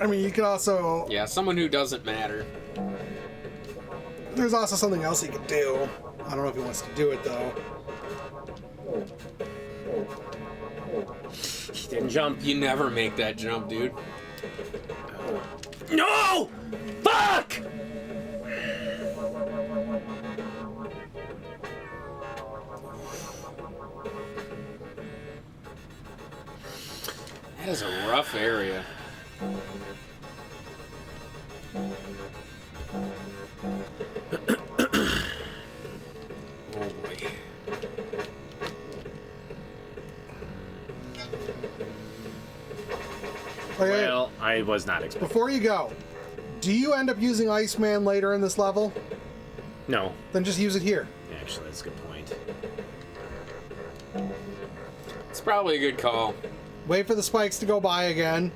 I mean, you could also... Yeah, someone who doesn't matter. There's also something else he could do. I don't know if he wants to do it, though. He didn't jump. You never make that jump, dude. No! Fuck! That is a rough area. Oh boy. Okay, Well, I was not expecting. before you go, do you end up using Iceman later in this level? No. Then just use it here. Actually, that's a good point. It's probably a good call. Wait for the spikes to go by again.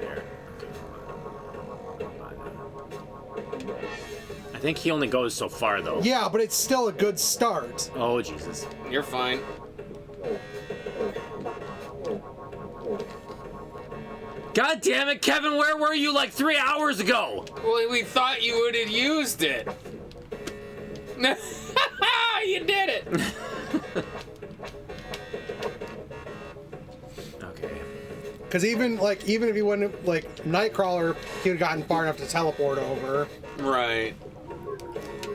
There. I think he only goes so far, though. Yeah, but it's still a good start. Oh, Jesus. You're fine. God damn it, Kevin, where were you like 3 hours ago? Well, we thought you would have used it. You did it. Okay. Because even if he wouldn't, like, Nightcrawler, he would have gotten far enough to teleport over. Right.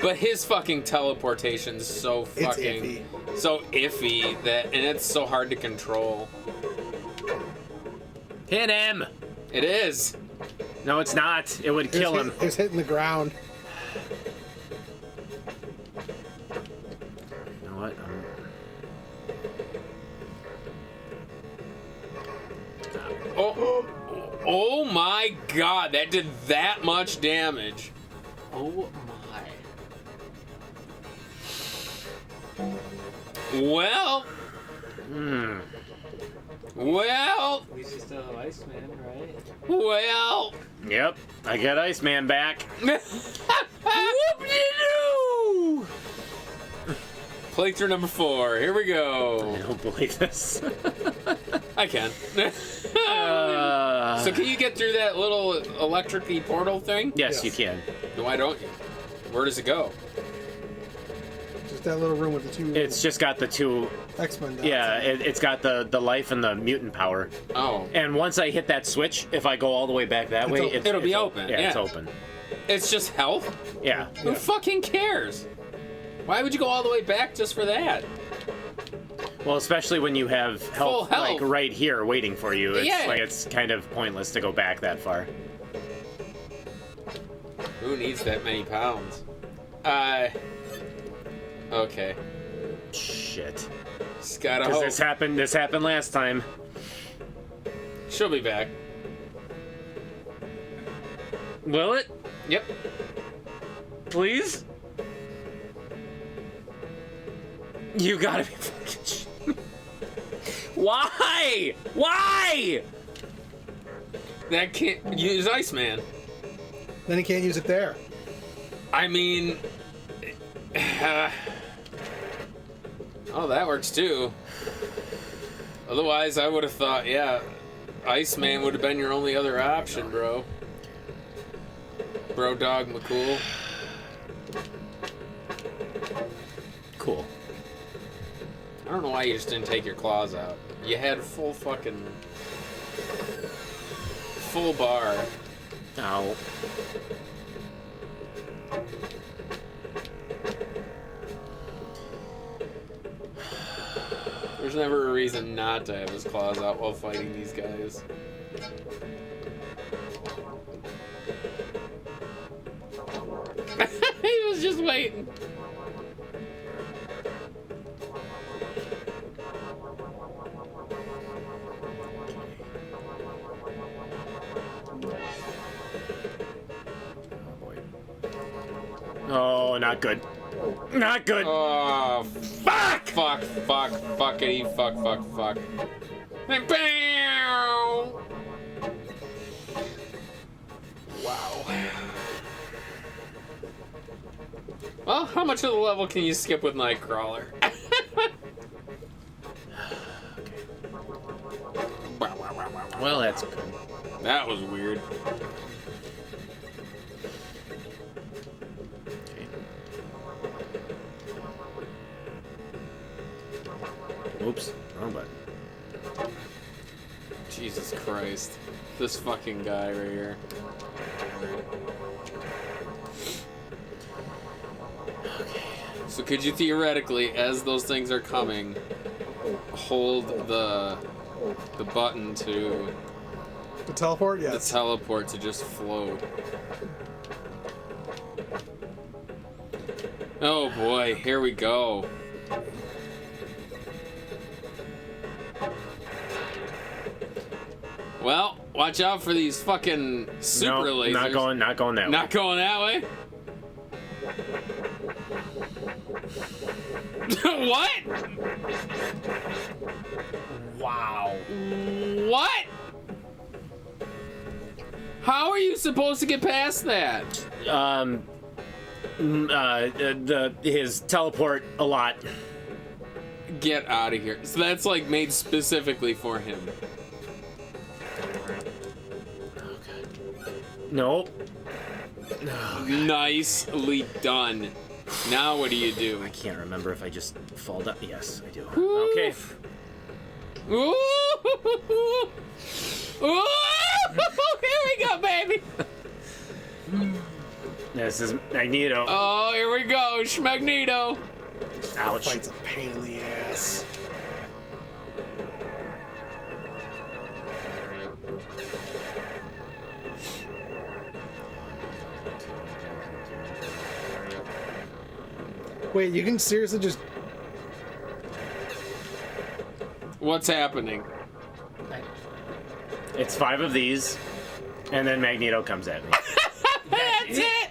But his fucking teleportation's so fucking... so iffy that... And it's so hard to control. Hit him! It is. No, it's not. It would kill him. It was hitting the ground. You know what? Oh my god, that did that much damage. Oh my. Well. Well. At least you still have Iceman, right? Well. Yep, I got Iceman back. Whoop-de-doo! Playthrough number 4. Here we I go. don't believe this. I can. So can you get through that little electric-y portal thing? Yes, Yes. you can. Why don't you? Where does it go? Just that little room with the two It's just got the two. X-Men dots. Yeah, it's got the life and the mutant power. Oh. And once I hit that switch, if I go all the way back that way, open. It'll be open, Yeah, it's yeah. open. It's just health? Yeah. Who fucking cares? Why would you go all the way back just for that? Well, especially when you have Full health, health. like right here waiting for you. It's Yeah. like it's kind of pointless to go back that far. Who needs that many pounds? Okay. Shit. Just gotta Because hope. this happened last time. She'll be back. Will it? Yep. Please? You gotta be fucking shit. Why? Why? That can't use Iceman. Then he can't use it there. I mean... oh, that works too. Otherwise, I would have thought, yeah, Iceman would have been your only other option, bro. Bro Dog McCool. Cool. I don't know why you just didn't take your claws out. You had full fucking... full bar. Ow. There's never a reason not to have his claws out while fighting these guys. He was just waiting. Oh, not good. Not good. Oh, Fuck! fuck, fuck, fuckity, fuck, fuck, fuck. And BAM! Wow. Well, how much of the level can you skip with Nightcrawler? Well, that's good. That was weird. Oops, wrong button. Jesus Christ. This fucking guy right here. So could you theoretically, as those things are coming, hold the button to The teleport, the yes. teleport to just float? Oh boy, here we go. Well, watch out for these fucking super No, lasers. not going that way. Not going that way? What? Wow. What? How are you supposed to get past that? His teleport a lot. Get out of here. So that's like made specifically for him. Nope. Nicely done. Now what do you do? I can't remember if I just fall down. Yes, I do. Oof. Okay. Ooh! Ooh! Here we go, baby. This is Magneto. Oh, here we go, Schmagneto. Ouch. Fight's a pain in the ass. Wait, you can seriously just... What's happening? It's 5 of these, and then Magneto comes at me. That's it.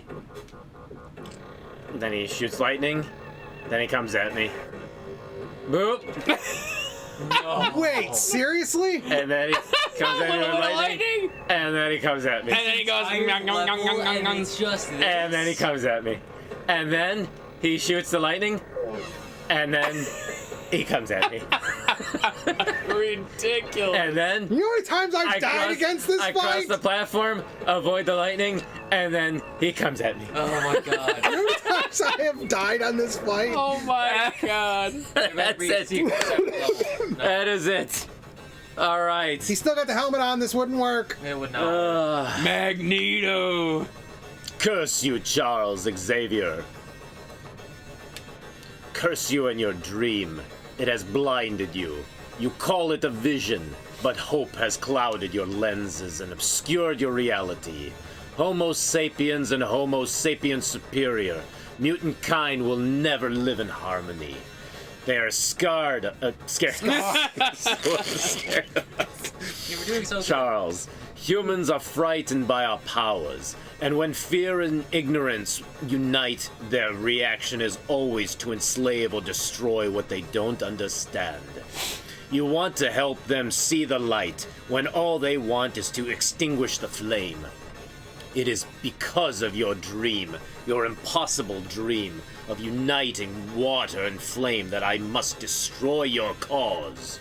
Then he shoots lightning. Then he comes at me. Boop. Wait, seriously? And then he comes at me with lightning. Lightning. And then he comes at me. And then he goes. And it's just this. And then he comes at me. And then he shoots the lightning. And then he comes at me. Ridiculous. And then You know how many times I've died against this I fight? cross the platform, avoid the lightning, and then he comes at me. Oh my god. You know how many times I have died on this fight? Oh my god. That's it. That is it. All right. He still got the helmet on, this wouldn't work. It would not. Magneto. Curse you, Charles Xavier. Curse you in your dream. It has blinded you. You call it a vision, but hope has clouded your lenses and obscured your reality. Homo sapiens and Homo sapiens superior, mutant kind will never live in harmony. They are scared. Scared. Scared. You were doing so Charles, humans are frightened by our powers, and when fear and ignorance unite, their reaction is always to enslave or destroy what they don't understand. You want to help them see the light, when all they want is to extinguish the flame. It is because of your dream, your impossible dream, of uniting water and flame that I must destroy your cause.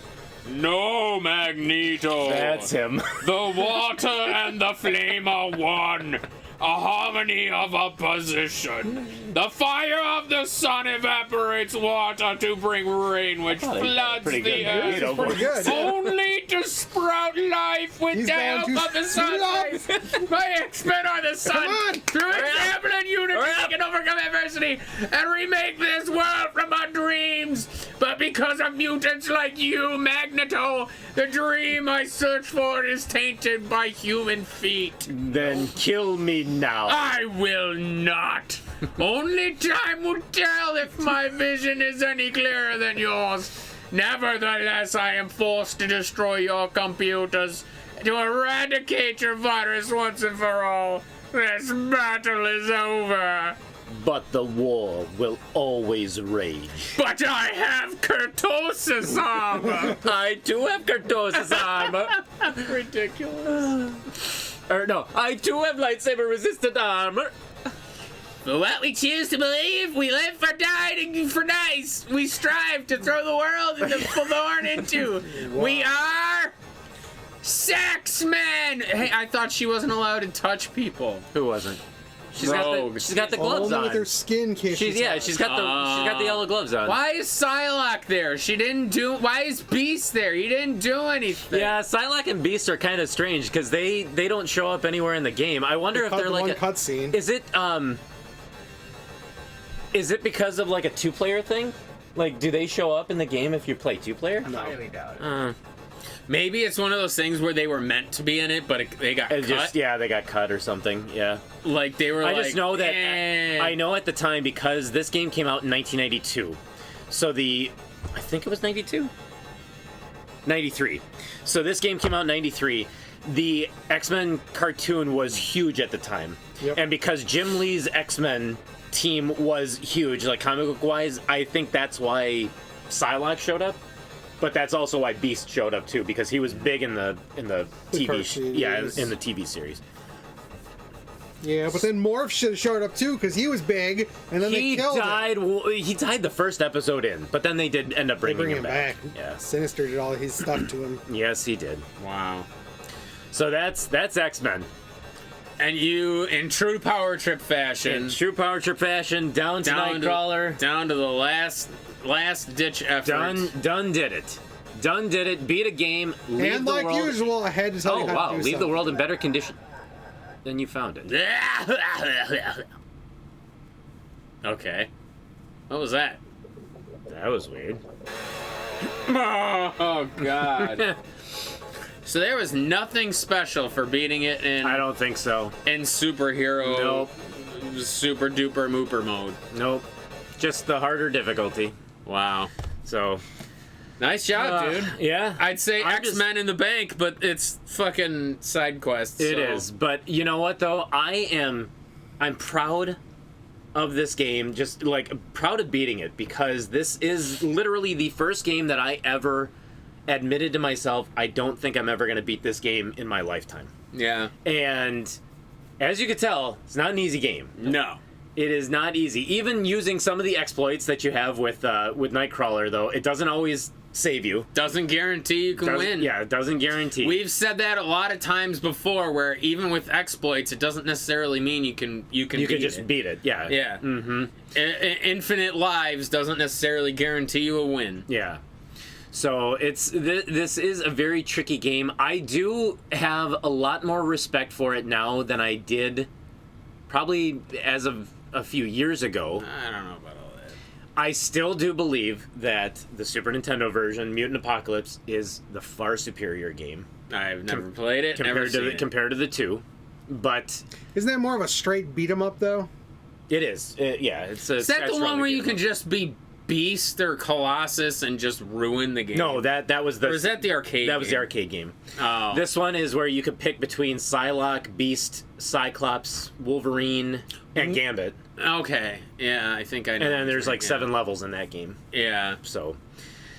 No, Magneto. That's him. The water and the flame are one. A harmony of opposition. The fire of the sun evaporates water to bring rain, which floods pretty the good. earth. Magneto. Pretty good. Only to sprout life with He's the going help to of the speed sun. By expert on the sun. on. Through example and unity, we can overcome adversity and remake this world from our dreams. But because of mutants like you, Magneto, the dream I search for is tainted by human feet. Then kill me now. I will not. Only time will tell if my vision is any clearer than yours. Nevertheless, I am forced to destroy your computers, to eradicate your virus once and for all. This battle is over. But the war will always rage. But I have Kurtosis armor. I too have Kurtosis armor. Ridiculous. No, I too have lightsaber resistant armor. For what we choose to believe, we live for dying for nice. We strive to throw the world into forlorn into. We are Sex Man! Hey, I thought she wasn't allowed to touch people. Who wasn't? She's got the gloves Only on. with her skin kissed. She's got the yellow gloves on. Why is Psylocke there? She didn't do. Why is Beast there? He didn't do anything. Yeah, Psylocke and Beast are kind of strange because they don't show up anywhere in the game. I wonder if they're like one a cutscene. Is it because of like a 2-player thing? Like, do they show up in the game if you play 2-player? I highly doubt it. Maybe it's one of those things where they were meant to be in it, but they got cut. They got cut or something. Yeah. Like they were. I like, just know that eh. I know at the time because this game came out in 1992. So I think it was 92. 93. So this game came out in 93. The X-Men cartoon was huge at the time. Yep. And because Jim Lee's X-Men team was huge, like comic book wise, I think that's why Psylocke showed up. But that's also why Beast showed up too, because he was big in the TV, cartoon, in the TV series. Yeah, but then Morph should have showed up too, because he was big, and then He they killed him. died. He died the first episode in, but then they did end up They bringing bring him him back. back. Yeah. Sinister did all his stuff to him. Yes, he did. Wow. So that's X-Men. And you, in true Power Trip fashion, In true Power Trip fashion, down to Nightcrawler. down to the last ditch effort. Done did it. Done did it. Beat a game. Leave And the like world. usual, I had to tell Oh you how wow! to do Leave the something. world in better condition than you found it. Okay. What was that? That was weird. Oh God. So there was nothing special for beating it I don't think so. in superhero Nope. super duper mooper mode. Nope. Just the harder difficulty. Wow. So. Nice job, dude. Yeah. I'd say I'm just- X-Men in the bank, but it's fucking side quests. It so. is, but you know what though? I'm proud of this game, just like proud of beating it, because this is literally the first game that I ever admitted to myself I don't think I'm ever going to beat this game in my lifetime. Yeah. And as you can tell, it's not an easy game. No. It is not easy. Even using some of the exploits that you have with Nightcrawler, though, it doesn't always save you. Doesn't guarantee you can win. Yeah, it doesn't guarantee. We've said that a lot of times before, where even with exploits, it doesn't necessarily mean you can you can just beat it. Yeah. Yeah. Mm-hmm. Infinite lives doesn't necessarily guarantee you a win. Yeah. So this is a very tricky game. I do have a lot more respect for it now than I did probably as of a few years ago. I don't know about all that. I still do believe that the Super Nintendo version, Mutant Apocalypse, is the far superior game I've never played it. Never compared to the two. But Isn't that more of a straight beat 'em up though? it is. It's a Is that the one scratch-roll where you beat 'em can up. just be Beast or Colossus and just ruin the game? No, that was the. Or is that the arcade? That was the game? arcade game. Oh. This one is where you could pick between Psylocke, Beast, Cyclops, Wolverine, and Gambit. Okay. Yeah, I think I know. And then which there's one, like yeah. 7 levels in that game. Yeah. So,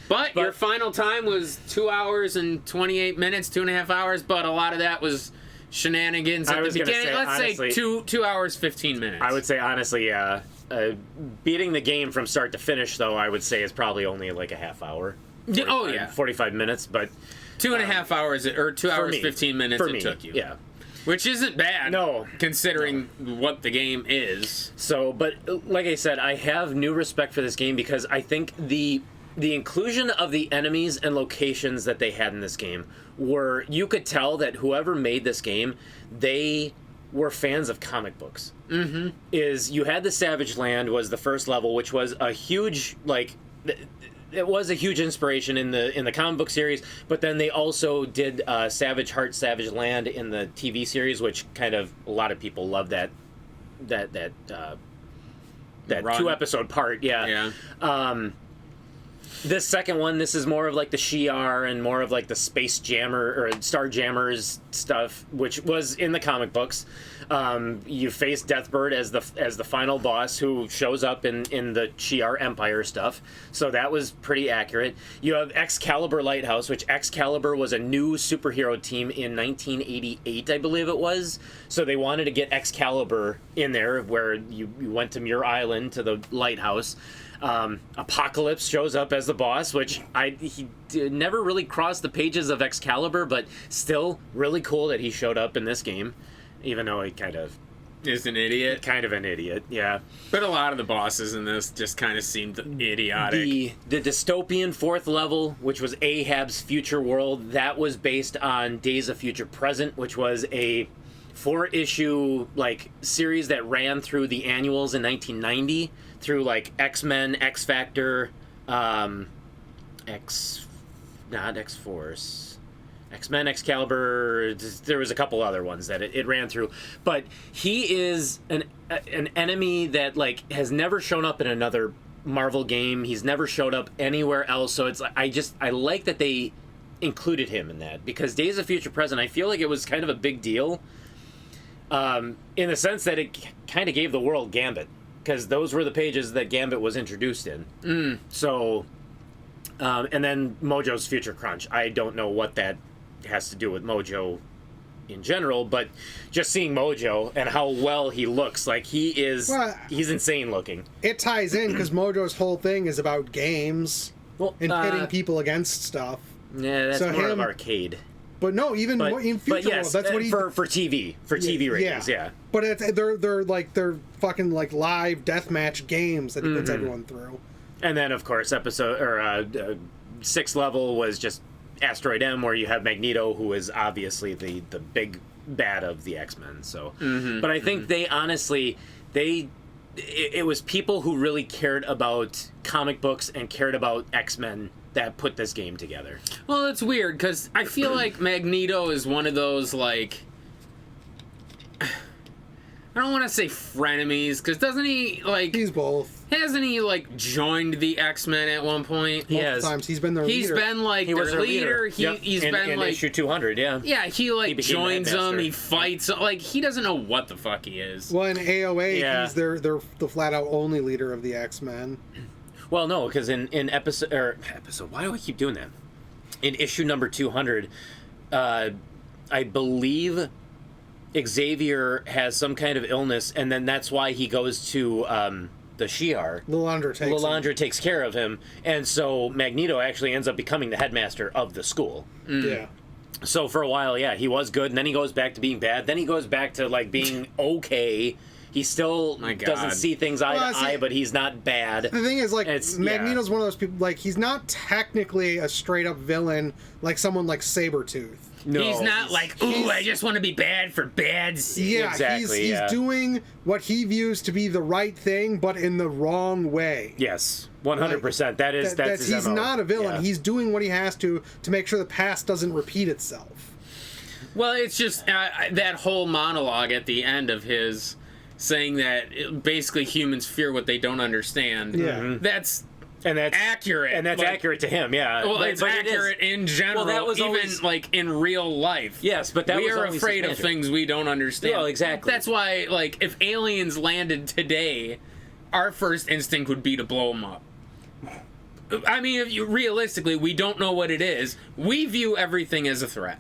But your final time was 2 hours and 28 minutes, 2.5 hours, but a lot of that was shenanigans I at the was gonna beginning. say, Let's honestly, say 2 hours, 15 minutes. I would say honestly, yeah. Beating the game from start to finish, though, I would say is probably only like a half hour. Yeah, oh, yeah. 45 minutes, but 2.5 hours, or 2 hours, me. 15 minutes for it me, took you. yeah. Which isn't bad. No. Considering what the game is. So, but like I said, I have new respect for this game because I think the inclusion of the enemies and locations that they had in this game were, you could tell that whoever made this game, they were fans of comic books. Mm-hmm. Is you had the Savage Land was the first level, which was a huge, like, it was a huge inspiration in the comic book series, but then they also did Savage Heart, Savage Land in the TV series, which kind of a lot of people love that Run. 2-episode part. Yeah. This second one, this is more of like the Shi'ar and more of like the Space Jammer or Star Jammers stuff, which was in the comic books. You face Deathbird as the final boss, who shows up in the Shi'ar Empire stuff. So that was pretty accurate. You have Excalibur Lighthouse, which Excalibur was a new superhero team in 1988, I believe it was. So they wanted to get Excalibur in there, where you went to Muir Island to the lighthouse. Apocalypse shows up as the boss, which never really crossed the pages of Excalibur, but still really cool that he showed up in this game, even though he kind of is an idiot. Kind of an idiot, yeah. But a lot of the bosses in this just kind of seemed idiotic. The dystopian fourth level, which was Ahab's future world, that was based on Days of Future Present, which was a 4-issue like series that ran through the annuals in 1990 through like X-Men, X-Factor, X-Force. X-Men, Excalibur, there was a couple other ones that it ran through. But he is an enemy that, like, has never shown up in another Marvel game. He's never showed up anywhere else. So it's I like that they included him in that. Because Days of Future Present, I feel like it was kind of a big deal. In the sense that it kind of gave the world Gambit. Because those were the pages that Gambit was introduced in. So, and then Mojo's Future Crunch. I don't know what that has to do with Mojo in general, but just seeing Mojo and how well he looks, like he's insane looking. It ties in because Mojo's whole thing is about games and pitting people against stuff. Yeah, that's more of arcade. But no, even future yes, world, that's what he for TV ratings, yeah. But they're fucking like live deathmatch games that he puts everyone through. And then of course sixth level was just Asteroid M, where you have Magneto, who is obviously the big bad of the X-Men. So, but I think they honestly it was people who really cared about comic books and cared about X-Men that put this game together. Well, it's weird because I feel like Magneto is one of those, like, I don't want to say frenemies, because doesn't he, like... He's both. Hasn't he, like, joined the X-Men at one point? Multiple times. He's been their leader. He's been, like, he was their leader. Yep. He's in been, like... issue 200, yeah. Yeah, he joins them, Headmaster. he fights... Like, he doesn't know what the fuck he is. Well, in AOA, he's Yeah. the flat-out only leader of the X-Men. Well, no, because in episode... Why do I keep doing that? In issue number 200, I believe Xavier has some kind of illness, and then that's why he goes to the Shi'ar. Lilandra takes care of him, and so Magneto actually ends up becoming the headmaster of the school. Yeah. So for a while, yeah, he was good, and then he goes back to being bad. Then he goes back to, like, being okay. He still doesn't see things eye to eye, but he's not bad. The thing is, like, Magneto's one of those people, like, he's not technically a straight-up villain like someone like Sabretooth. No, he's not like, ooh, I just want to be bad for bad's sake. Yeah, exactly, he's doing what he views to be the right thing, but in the wrong way. Yes, 100%. That's his he's MO. not a villain. Yeah. He's doing what he has to make sure the past doesn't repeat itself. Well, it's just that whole monologue at the end of his saying that basically humans fear what they don't understand. Yeah. That's accurate. And that's accurate to him, yeah. Well, it's accurate in general, that was even always... like in real life. Yes, but we are afraid of things we don't understand. Yeah, exactly. That's why, like, if aliens landed today, our first instinct would be to blow them up. I mean, realistically, we don't know what it is. We view everything as a threat.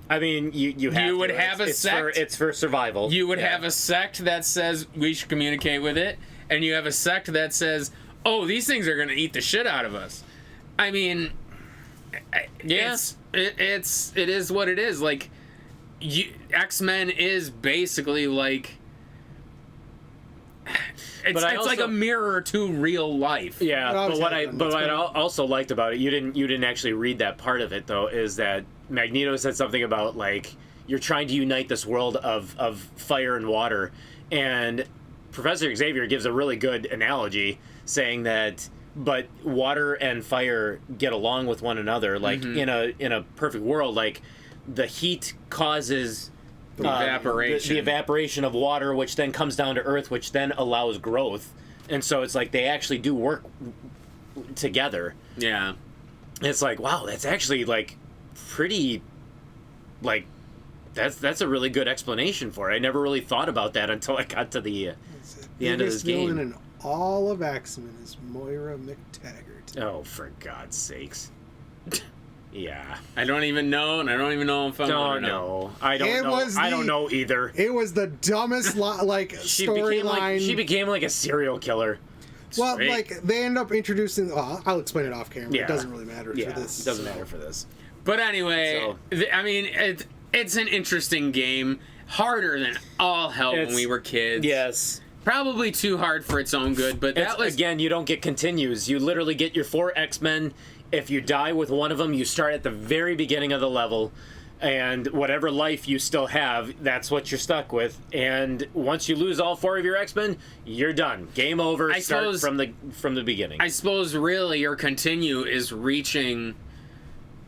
I mean, you would have a sect. It's for survival. You would have a sect that says we should communicate with it, and you have a sect that says, "Oh, these things are going to eat the shit out of us." I mean, it is what it is. Like, X-Men is basically like. It's like a mirror to real life. Yeah, but what I also liked about it, you didn't actually read that part of it though, is that Magneto said something about, like, you're trying to unite this world of fire and water, and Professor Xavier gives a really good analogy saying that, but water and fire get along with one another, like in a perfect world, like the heat causes the evaporation of water, which then comes down to Earth, which then allows growth. And so it's like they actually do work together. Yeah. It's like, wow, that's actually, like, pretty, like, that's a really good explanation for it. I never really thought about that until I got to the end of this game. The villain in all of X-Men is Moira McTaggart. Oh, for God's sakes. Yeah. I don't even know, and I don't even know if I'm Don't gonna know. I don't It know. was I don't the- know either. It was the dumbest She became like storyline. a serial killer. Well, Sweet. like they end up introducing. I'll explain it off camera. Yeah. It doesn't really matter Yeah, for this. it doesn't matter for this. But anyway, So- I mean, it's an interesting game. Harder than all hell when It's- we were kids. Yes. Probably too hard for its own good, but that was... Again, you don't get continues. You literally get your 4 X-Men. If you die with one of them, you start at the very beginning of the level, and whatever life you still have, that's what you're stuck with. And once you lose all 4 of your X-Men, you're done. Game over. I Start suppose- from the beginning. I suppose really your continue is reaching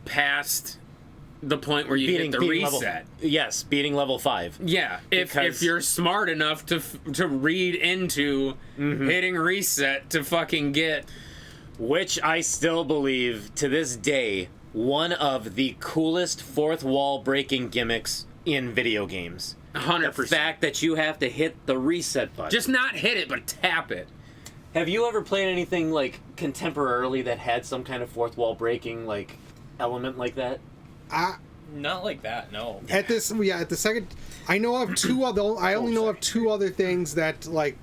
past the point where you hit the reset. Yes, beating level 5. Yeah, if Because- you're smart enough to read into hitting reset to fucking get... Which I still believe, to this day, one of the coolest fourth wall breaking gimmicks in video games. 100%. The fact that you have to hit the reset button. Just not hit it, but tap it. Have you ever played anything like contemporarily that had some kind of fourth wall breaking like element like that? Not like that, no. At the second, I know of two other. I only know of 2 other things that like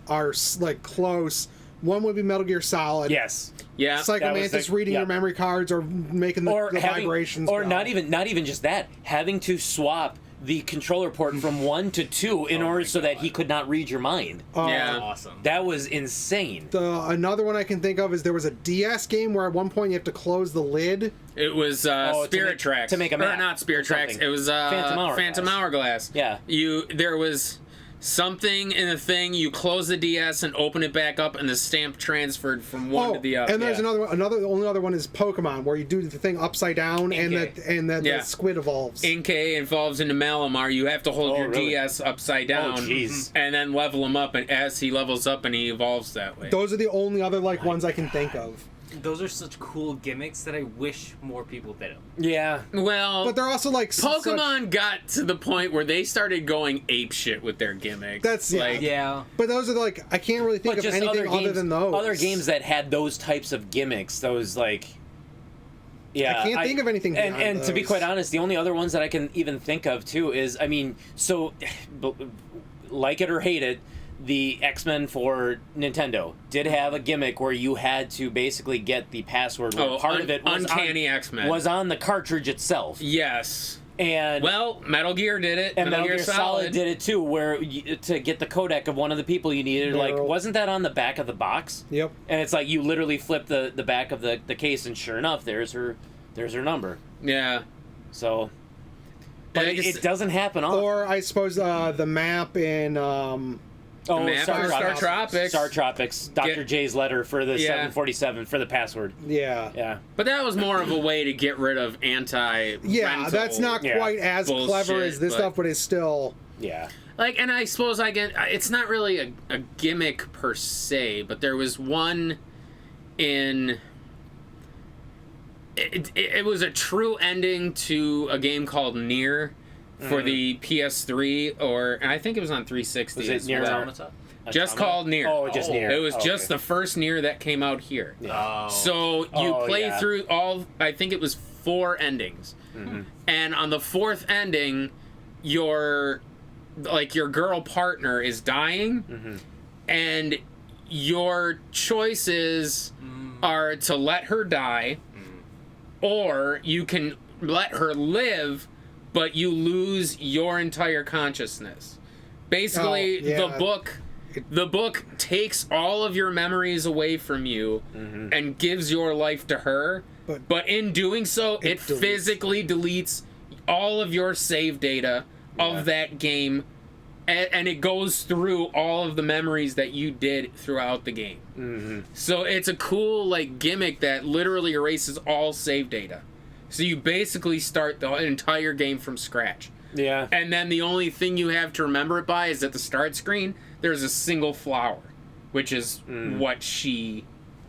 are like close. One would be Metal Gear Solid. Yes. Yeah. Psycho That was Mantis the- reading yeah. your memory cards or making the vibrations. or go. not even just that, having to swap the controller port from 1 to 2 in order so that he could not read your mind. Yeah. Awesome. That was insane. Another one I can think of is there was a DS game where at one point you have to close the lid. It was Spirit Tracks. to make a map Or not Spirit or Tracks. something. It was Phantom Hourglass. Yeah. There was something in the thing, you close the DS and open it back up, and the stamp transferred from one to the other. and there's yeah. another one. The only other one is Pokemon, where you do the thing upside down, and Yeah. the squid evolves. Inkay evolves into Malamar. You have to hold Oh, your really? DS upside down, jeez. and then level him up. And as he levels up, and he evolves that way. Those are the only other ones I can think of. Those are such cool gimmicks that I wish more people did them. Yeah. Well, But they're also like Pokemon got to the point where they started going apeshit with their gimmicks. That's- like, Yeah. But those are like I can't really think But of just anything other games, than those. Other games that had those types of gimmicks, those like. Yeah, I can't think of anything And beyond to be those. quite honest, the only other ones that I can even think of too is, I mean, so, like it or hate it, the X-Men for Nintendo did have a gimmick where you had to basically get the password. Where part of it was Uncanny X-Men was on the cartridge itself. Yes. And Well, Metal Gear did it. and Metal Gear Solid did it too, where to get the codec of one of the people you needed, like, Meryl. wasn't that on the back of the box? Yep. And it's like you literally flip the back of the case, and sure enough, there's her number. Yeah. So, but it doesn't happen often. Or I suppose the map in map for Star Tropics. Star Tropics. Dr. Get- J's letter for the Yeah. 747 for the password. yeah. Yeah. But that was more of a way to get rid of Yeah, that's not Yeah. quite as bullshit, clever as this but- stuff, but it's still. Yeah. Like, and I suppose it's not really a gimmick per se, but there was one in. It was a true ending to a game called Nier for the PS3, and I think it was on 360. Was it as Nier well. Automata? Just called Nier. Oh, just Nier. It was Oh, just okay. the first Nier that came out here. Oh. So you Oh, play yeah. through all. I think it was 4 endings, and on the 4th ending, your girl partner is dying, and your choices are to let her die, or you can let her live, but you lose your entire consciousness. Basically, Oh, yeah. the book takes all of your memories away from you and gives your life to her. But in doing so, it deletes. physically deletes all of your save data of that game, and it goes through all of the memories that you did throughout the game. So it's a cool gimmick that literally erases all save data. So you basically start the entire game from scratch. Yeah. And then the only thing you have to remember it by is at the start screen, there's a single flower, which is what she...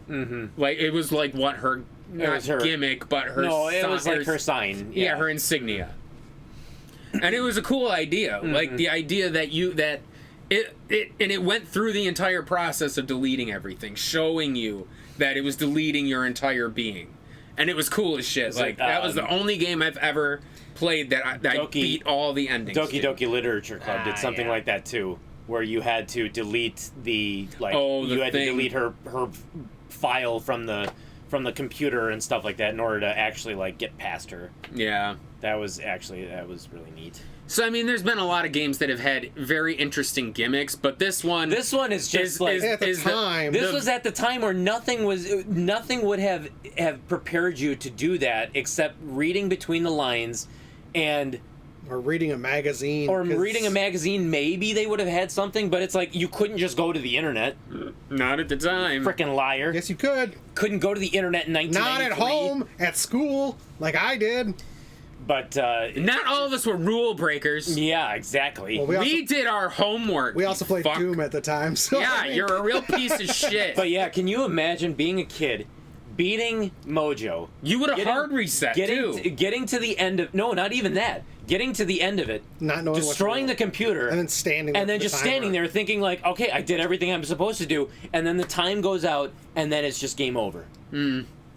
it was like what her... Not was her- gimmick, but her... No, it was like her sign. Yeah, her insignia. And it was a cool idea. Like, the idea that it went through the entire process of deleting everything, showing you that it was deleting your entire being. and it was cool as shit. Like that was the only game I've ever played that I beat all the endings. Doki to. Doki Literature Club did something like that too, where you had to delete the you had to delete her file from the computer and stuff like that in order to actually like get past her. Yeah. That was really neat. So I mean, there's been a lot of games that have had very interesting gimmicks, but this one is just like at the time. This was at the time where nothing would have prepared you to do that except reading between the lines and or reading a magazine. Or reading a magazine, maybe they would have had something, but it's like you couldn't just go to the internet. Not at the time. Frickin' liar. Yes, you could. Couldn't go to the internet in 1993. Not at home, at school, like I did. But not all of us were rule breakers. Yeah, exactly. Well, we did our homework. We also played Doom at the time. So yeah, I mean, you're a real piece of shit. But yeah, can you imagine being a kid, beating Mojo? You would have hard reset too. Getting to the end of not even that. Getting to the end of it, not knowing destroying the computer, and then standing there and then just standing there thinking like, okay, I did everything I'm supposed to do, and then the time goes out, and then it's just game over.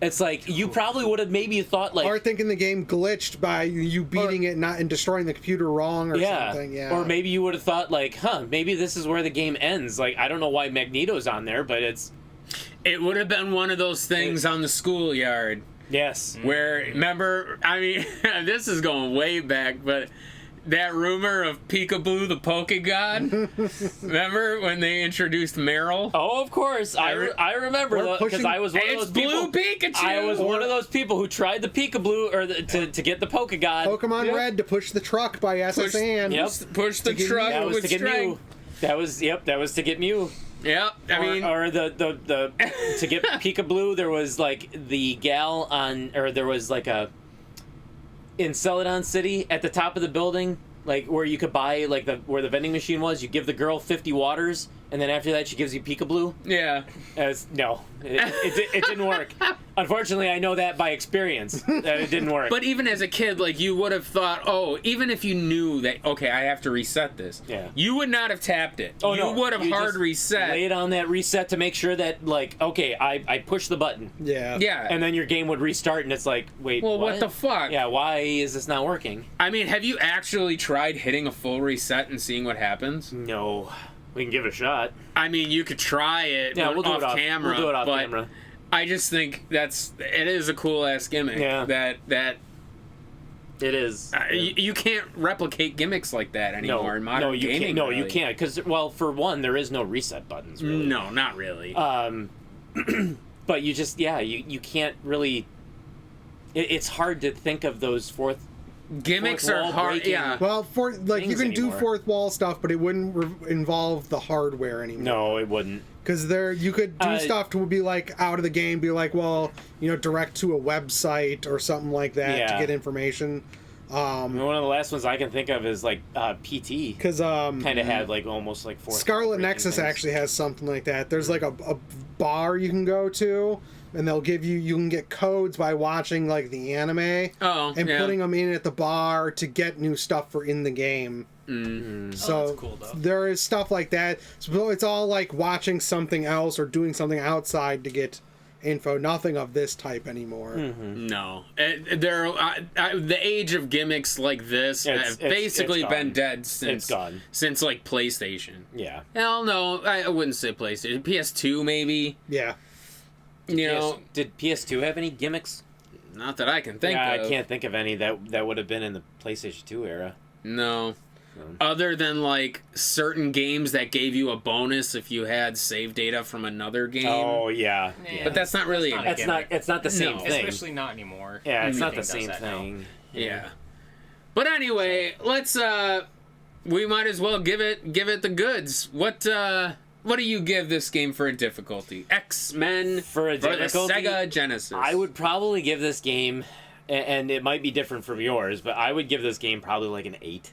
It's like you probably would have maybe thought like, or thinking the game glitched by you beating it and destroying the computer wrong or something. Yeah. Or maybe you would have thought like, maybe this is where the game ends. Like I don't know why Magneto's on there, but it would have been one of those things on the schoolyard. Yes. Where remember, I mean, this is going way back, but that rumor of Peekaboo the Poke God. Remember when they introduced Meryl? Oh, of course. I remember because I was one of those Blue people. Pikachu. I was one of those people who tried the Peekaboo or to get the Poke God. Pokemon Red to push the truck by SSN. Push the truck. That was to get Mew. That was to get Mew. Yep, I mean, or the to get Peekaboo, there was like the gal there was like in Celadon City at the top of the building, like where you could buy like where the vending machine was. You give the girl 50 waters, and then after that she gives you Peekaboo. Yeah. No, it didn't work. Unfortunately, I know that by experience that it didn't work. But even as a kid, like you would have thought, even if you knew that, okay, I have to reset this. Yeah. You would not have tapped it. Oh, you would have hard just reset. Laid on that reset to make sure that like, okay, I push the button. Yeah. Yeah. And then your game would restart, and it's like, wait, well, what the fuck? Yeah, why is this not working? I mean, have you actually tried hitting a full reset and seeing what happens? No. We can give it a shot. I mean, you could try it we'll do off camera. We'll do it off but camera. I just think it is a cool ass gimmick. Yeah. That it is. You can't replicate gimmicks like that anymore in modern gaming. You can't. Because, well, for one, there is no reset buttons. Really. No, not really. But you just, you can't really. It's hard to think of those gimmicks are hard. breaking. Yeah. Well, you can do anymore. fourth wall stuff, but it wouldn't involve the hardware anymore. No, it wouldn't. Because you could do stuff to be like out of the game, be like, well, direct to a website or something like that to get information. One of the last ones I can think of is like PT. Because kind of had like almost like fourth. Scarlet Nexus actually has something like that. There's like a bar you can go to, and they'll give you can get codes by watching like the anime and putting them in at the bar to get new stuff for in the game. So that's cool, though. there is stuff like that. So it's all like watching something else or doing something outside to get info. Nothing of this type anymore. No, the age of gimmicks like this have basically been dead since it's gone. Since like PlayStation. Yeah. Hell no, I wouldn't say PlayStation. PS2 maybe. Yeah. Did PS2 have any gimmicks? Not that I can think of. I can't think of any that would have been in the PlayStation 2 era. No. Other than like certain games that gave you a bonus if you had save data from another game. Oh yeah. But that's not really. It's not the same thing. Especially not anymore. Yeah, it's not the Everything same does that now. thing. Yeah. But anyway, let's. We might as well give it the goods. What do you give this game for a difficulty? X-Men for the Sega Genesis. I would probably give this game, and it might be different from yours, but I would give this game probably like an 8.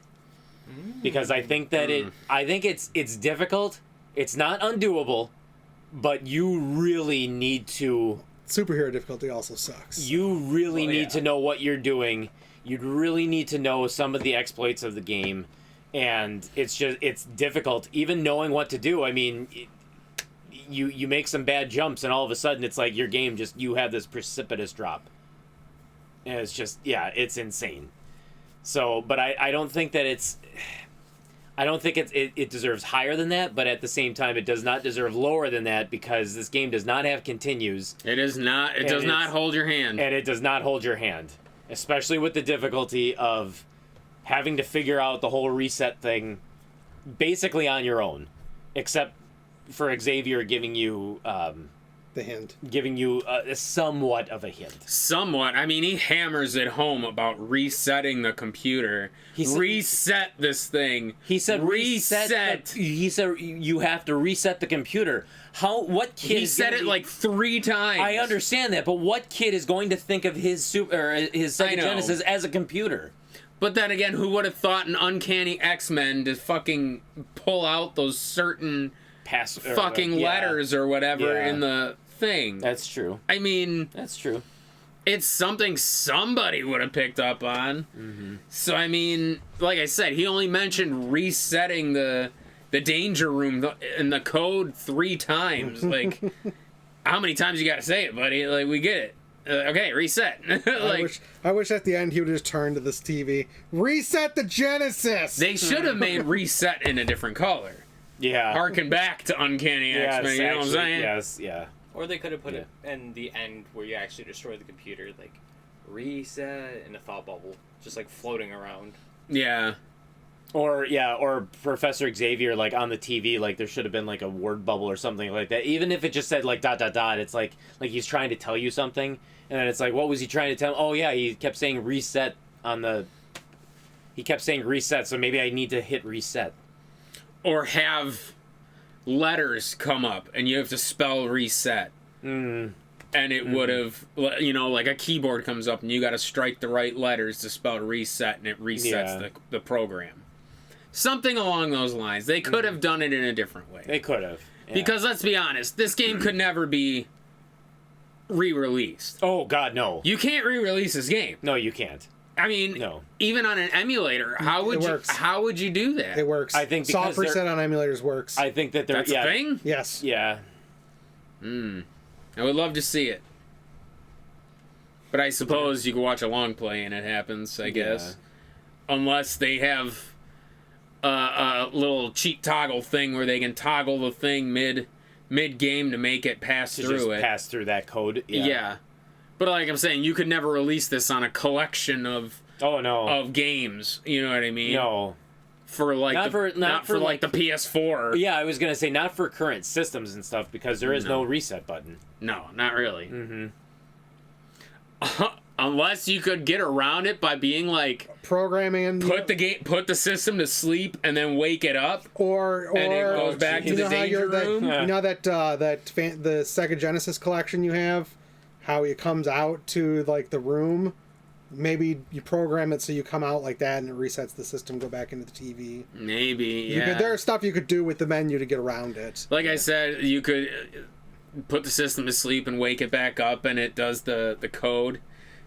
Because I think that it's difficult. It's not undoable, but you really need to. Superhero difficulty also sucks. You really need to know what you're doing. You'd really need to know some of the exploits of the game, and it's difficult. Even knowing what to do. I mean, you make some bad jumps, and all of a sudden it's like your game you have this precipitous drop. And it's just, yeah, it's insane. So, but I don't think that it's... I don't think it deserves higher than that, but at the same time, it does not deserve lower than that because this game does not have continues. It is not. It does not hold your hand. And it does not hold your hand, especially with the difficulty of having to figure out the whole reset thing basically on your own, except for Xavier giving you the hint, giving you somewhat of a hint. Somewhat. I mean, he hammers it home about resetting the computer. Reset this thing. He said reset. He said you have to reset the computer. What kid? He said it like 3 times. I understand that, but what kid is going to think of his Sega Genesis as a computer? But then again, who would have thought an Uncanny X-Men to fucking pull out those certain letters or whatever in the thing? That's true. I mean, that's true. It's something somebody would have picked up on. Mm-hmm. So I mean, like I said, he only mentioned resetting the danger room and the code 3 times. Like, how many times you got to say it, buddy? Like, we get it. Okay, reset. Like, I wish at the end he would just turn to this TV. Reset the Genesis. They should have made reset in a different color. Yeah. Harken back to Uncanny X-Men, you know what I'm saying? Yes, yeah. Or they could have put it in the end where you actually destroy the computer, like, reset in a thought bubble, just, like, floating around. Yeah. Or Professor Xavier, like, on the TV, like, there should have been, like, a word bubble or something like that. Even if it just said, like, ... it's like he's trying to tell you something, and then it's like, what was he trying to tell? Oh, yeah, he kept saying reset on the... He kept saying reset, so maybe I need to hit reset. Or have letters come up and you have to spell reset. And it would have, like a keyboard comes up and you got to strike the right letters to spell reset and it resets the program. Something along those lines. They could have done it in a different way. They could have. Yeah. Because let's be honest, this game could never be re-released. Oh, God, no. You can't re-release this game. No, you can't. I mean, even on an emulator, how would you do that? It works. I think because soft reset on emulators works. I think that that's a thing. Yes. Yeah. I would love to see it, but I suppose you can watch a long play and it happens. I guess, unless they have a little cheat toggle thing where they can toggle the thing mid game to make it pass through it. Pass through that code. Yeah. But like I'm saying, you could never release this on a collection of games. You know what I mean? No. For like not for the PS4. Yeah, I was gonna say not for current systems and stuff because there is no reset button. No, not really. Unless you could get around it by being like programming, put the system to sleep and then wake it up, or and it goes back to the danger room. You know that the Sega Genesis collection you have. How it comes out to like the room, maybe you program it so you come out like that and it resets the system, go back into the TV. Maybe, yeah. There's stuff you could do with the menu to get around it. Like I said, you could put the system to sleep and wake it back up, and it does the code.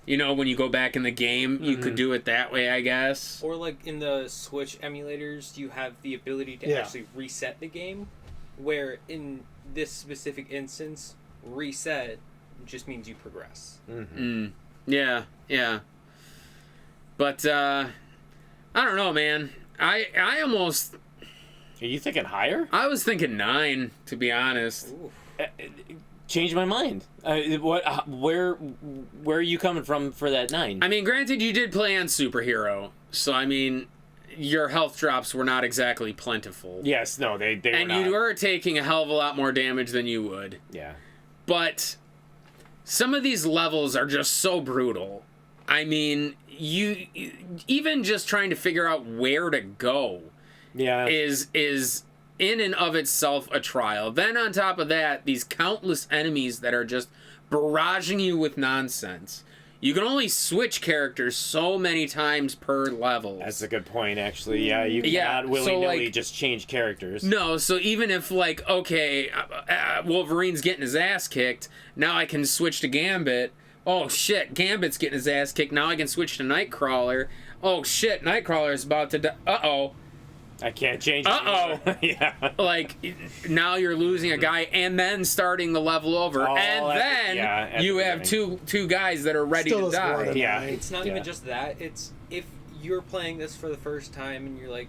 You know, when you go back in the game, you could do it that way, I guess. Or like in the Switch emulators, you have the ability to actually reset the game, where in this specific instance, reset just means you progress. Yeah. But I don't know, man. I almost. Are you thinking higher? I was thinking 9, to be honest. Change my mind. Where are you coming from for that 9? I mean, granted, you did play on Superhero, so I mean, your health drops were not exactly plentiful. Yes, no, they were and not. You were taking a hell of a lot more damage than you would. Yeah. But some of these levels are just so brutal. I mean, you even just trying to figure out where to go is in and of itself a trial. Then on top of that, these countless enemies that are just barraging you with nonsense. You can only switch characters so many times per level. That's a good point, actually. Yeah, you cannot willy-nilly just change characters. No, so even if, like, okay, Wolverine's getting his ass kicked, now I can switch to Gambit. Oh, shit, Gambit's getting his ass kicked, now I can switch to Nightcrawler. Oh, shit, Nightcrawler's about to die. Uh-oh. I can't change it. Uh-oh. Yeah. Like, now you're losing a guy and then starting the level over. And then you have two guys that are ready to die. Yeah. It's not even just that. It's if you're playing this for the first time and you're like,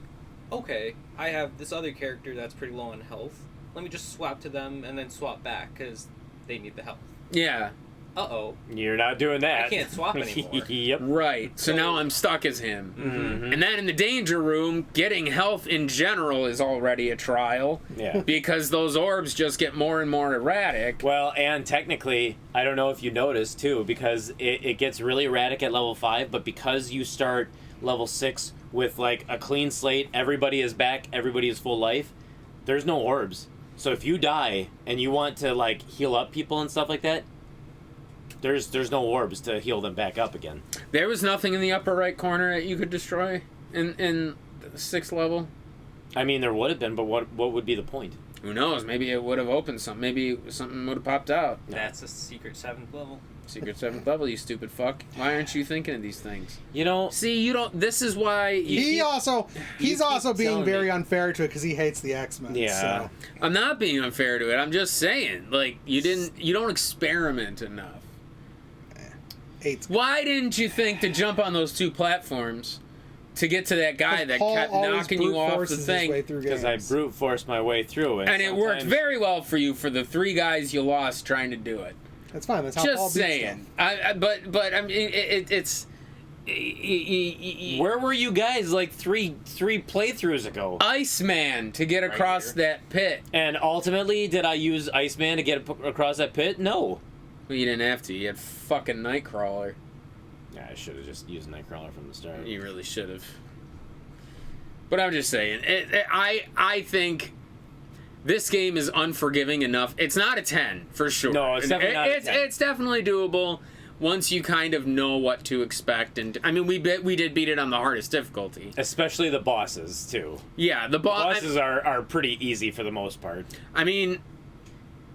okay, I have this other character that's pretty low on health. Let me just swap to them and then swap back because they need the health. Yeah. Uh-oh. You're not doing that. I can't swap anymore. Yep. Right. So now I'm stuck as him. Mm-hmm. And then in the danger room, getting health in general is already a trial. Yeah. Because those orbs just get more and more erratic. Well, and technically, I don't know if you noticed, too, because it gets really erratic at level 5, but because you start level 6 with, like, a clean slate, everybody is back, everybody is full life, there's no orbs. So if you die and you want to, like, heal up people and stuff like that, there's no orbs to heal them back up again. There was nothing in the upper right corner that you could destroy in the 6th level? I mean, there would have been, but what would be the point? Who knows? Maybe it would have opened something. Maybe something would have popped out. That's a secret 7th level. Secret 7th level, you stupid fuck. Why aren't you thinking of these things? You know... See, you don't... This is why... He's also being very unfair to it because he hates the X-Men. Yeah. So. I'm not being unfair to it. I'm just saying, like, you don't experiment enough. Why didn't you think to jump on those 2 platforms to get to that guy that kept knocking you off the thing? Because I brute forced my way through it. And it worked very well for you for the 3 guys you lost trying to do it. That's fine. That's how just Paul saying. But I mean, it's. Where were you guys like three playthroughs ago? Iceman to get across that pit. And ultimately, did I use Iceman to get across that pit? No. Well, you didn't have to. You had fucking Nightcrawler. Yeah, I should have just used Nightcrawler from the start. You really should have. But I'm just saying, I think this game is unforgiving enough. It's not a 10 for sure. No, it's definitely not a 10. It's definitely doable once you kind of know what to expect. And I mean, we did beat it on the hardest difficulty, especially the bosses too. Yeah, the bosses are pretty easy for the most part. I mean,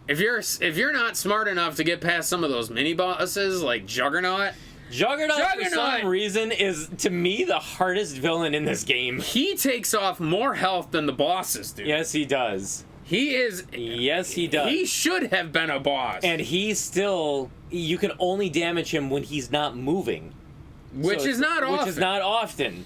if you're not smart enough to get past some of those mini bosses like Juggernaut for some reason is, to me, the hardest villain in this game. He takes off more health than the bosses do. Yes, he does. Yes, he does. He should have been a boss. And he's still... You can only damage him when he's not moving. Which is not often.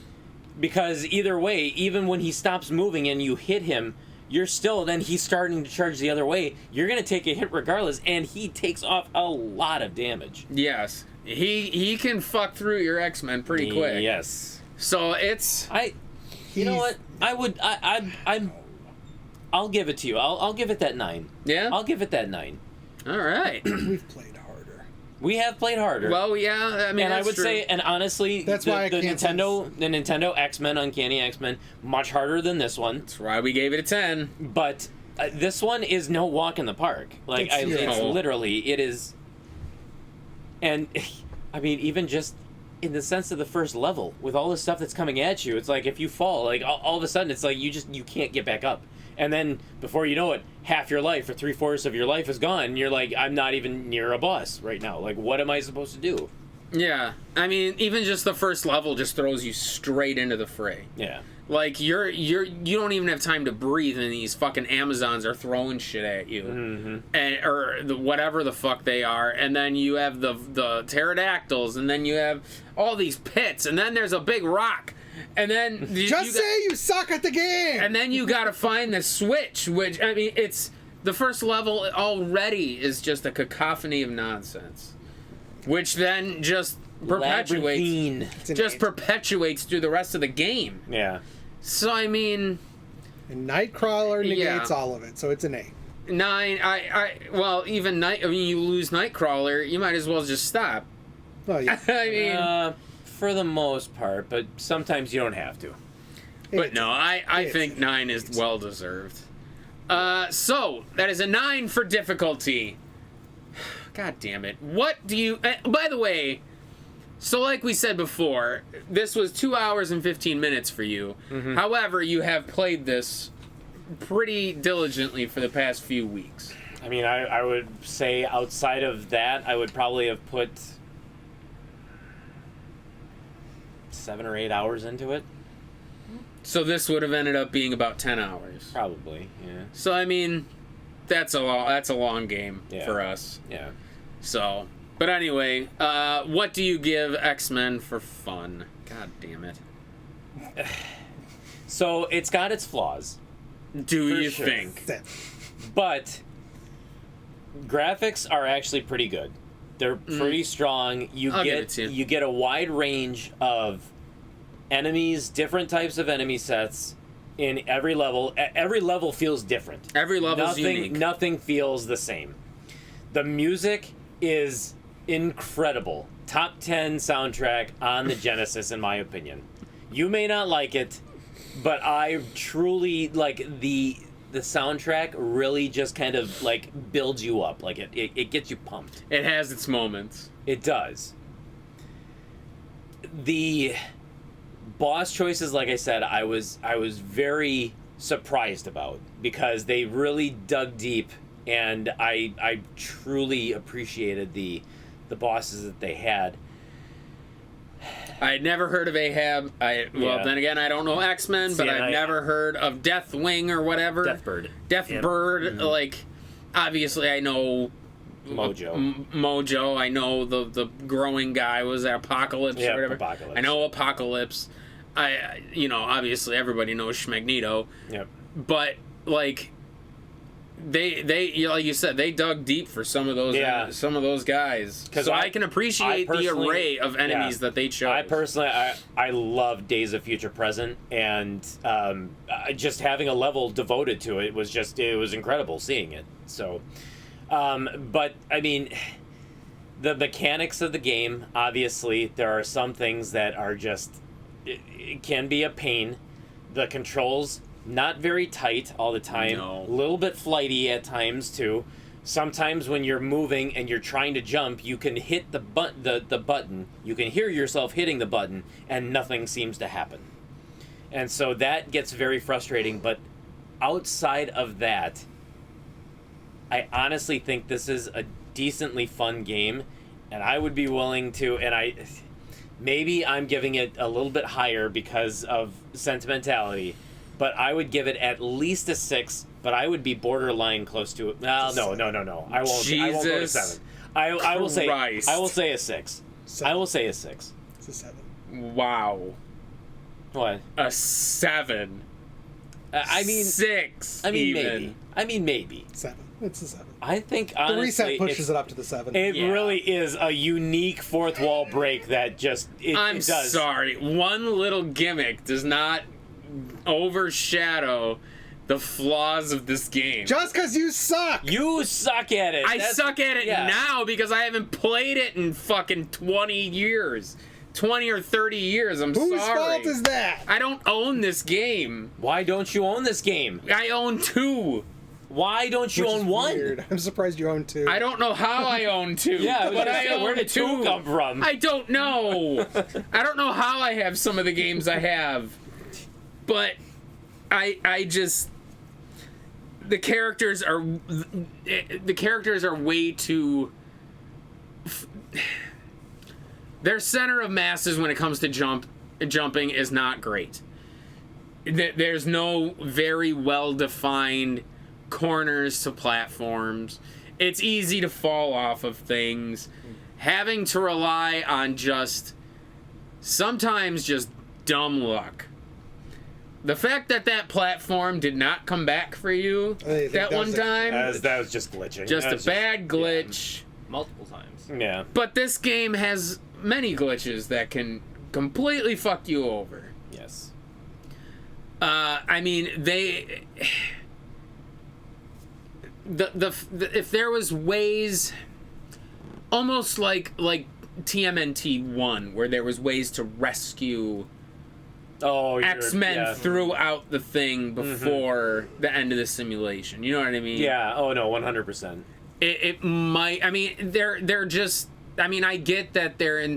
Because either way, even when he stops moving and you hit him, then he's starting to charge the other way. You're going to take a hit regardless, and he takes off a lot of damage. Yes. He can fuck through your X-Men pretty quick. Yes. So it's... You know what? I'll give it to you. I'll give it that 9. Yeah? I'll give it that 9. All right. We've played harder. We have played harder. Well, yeah, I mean, and I would say, and honestly, that's why the Nintendo X-Men, Uncanny X-Men, much harder than this one. That's why we gave it a 10. But this one is no walk in the park. Like, it's literally, it is. And I mean, even just in the sense of the first level, with all the stuff that's coming at you, it's like if you fall, like all of a sudden, it's like you can't get back up. And then before you know it, half your life or 3/4 of your life is gone. And you're like, I'm not even near a boss right now. Like, what am I supposed to do? Yeah, I mean, even just the first level just throws you straight into the fray. Yeah. Like you don't even have time to breathe, and these fucking Amazons are throwing shit at you, or whatever the fuck they are, and then you have the pterodactyls, and then you have all these pits, and then there's a big rock. And then you suck at the game. And then you gotta find the switch, which I mean, it's the first level already is just a cacophony of nonsense, which then just perpetuates through the rest of the game. Yeah. So I mean, and Nightcrawler negates all of it, so it's an 8. 9. You lose Nightcrawler, you might as well just stop. Well, yeah. I mean. For the most part, but sometimes you don't have to. But no, I think 9 is well deserved. So that is a 9 for difficulty. God damn it! What do you? By the way, so like we said before, this was 2 hours and 15 minutes for you. Mm-hmm. However, you have played this pretty diligently for the past few weeks. I mean, I would say outside of that, I would probably have put 7 or 8 hours into it. So this would have ended up being about 10 hours. Probably, yeah. So I mean, that's a long game for us. Yeah. So, but anyway, what do you give X-Men for fun? God damn it. So it's got its flaws. Do you sure. think? But graphics are actually pretty good. They're pretty strong. I'll give it to you. You get a wide range of enemies, different types of enemy sets in every level. Every level feels different. Every level's unique. Nothing feels the same. The music is incredible. Top 10 soundtrack on the Genesis, in my opinion. You may not like it, but I truly like the soundtrack. Really, just kind of like builds you up. Like it gets you pumped. It has its moments. It does. The boss choices, like I said, I was very surprised about because they really dug deep, and I truly appreciated the bosses that they had. I had never heard of Ahab. Then again, I don't know X-Men, but I've never heard of Deathwing or whatever. Deathbird. Deathbird. Mm-hmm. Like, obviously, I know Mojo. I know the growing guy was Apocalypse or whatever. Apocalypse. I know Apocalypse. Obviously everybody knows Schmagneto. Yep. But like, they like you said, they dug deep for some of those guys. So I can appreciate the array of enemies that they chose. I personally, I love Days of Future Present, and just having a level devoted to it was incredible seeing it. So, but I mean, the mechanics of the game, obviously, there are some things that are just it can be a pain. The controls, not very tight all the time. No. A little bit flighty at times too. Sometimes when you're moving and you're trying to jump, you can hit the button. You can hear yourself hitting the button, and nothing seems to happen. And so that gets very frustrating. But outside of that, I honestly think this is a decently fun game, and I would be willing to. Maybe I'm giving it a little bit higher because of sentimentality. But I would give it at least a 6, but I would be borderline close to it. Well, no. I won't go to 7. I will say a 6. 7. I will say a 6. It's a 7. Wow. What? A 7. I mean 6. Maybe. 7. It's a 7. I think honestly, the reset pushes it up to the 7. It really is a unique fourth wall break that just it does. Sorry. One little gimmick does not overshadow the flaws of this game. Just because you suck! You suck at it. I suck at it now because I haven't played it in fucking 20 years. 20 or 30 years, I'm sorry. Whose fault is that? I don't own this game. Why don't you own this game? I own 2. Why don't you own 1? Weird. I'm surprised you own 2. I don't know how I own 2. Yeah, but I own where did 2 come from? I don't know. I don't know how I have some of the games I have. But I just the characters are way too their center of masses when it comes to jumping is not great. There's no very well defined corners to platforms. It's easy to fall off of things. Having to rely on sometimes just dumb luck. The fact that platform did not come back for you that one time... That was just glitching. Just a bad glitch. Yeah. Multiple times. Yeah. But this game has many glitches that can completely fuck you over. Yes. I mean, if there was ways... Almost like TMNT 1, where there was ways to rescue... X-Men throughout the thing before the end of the simulation. You know what I mean? Yeah. Oh no, 100%. It might. I mean, they're just. I mean, I get that they're in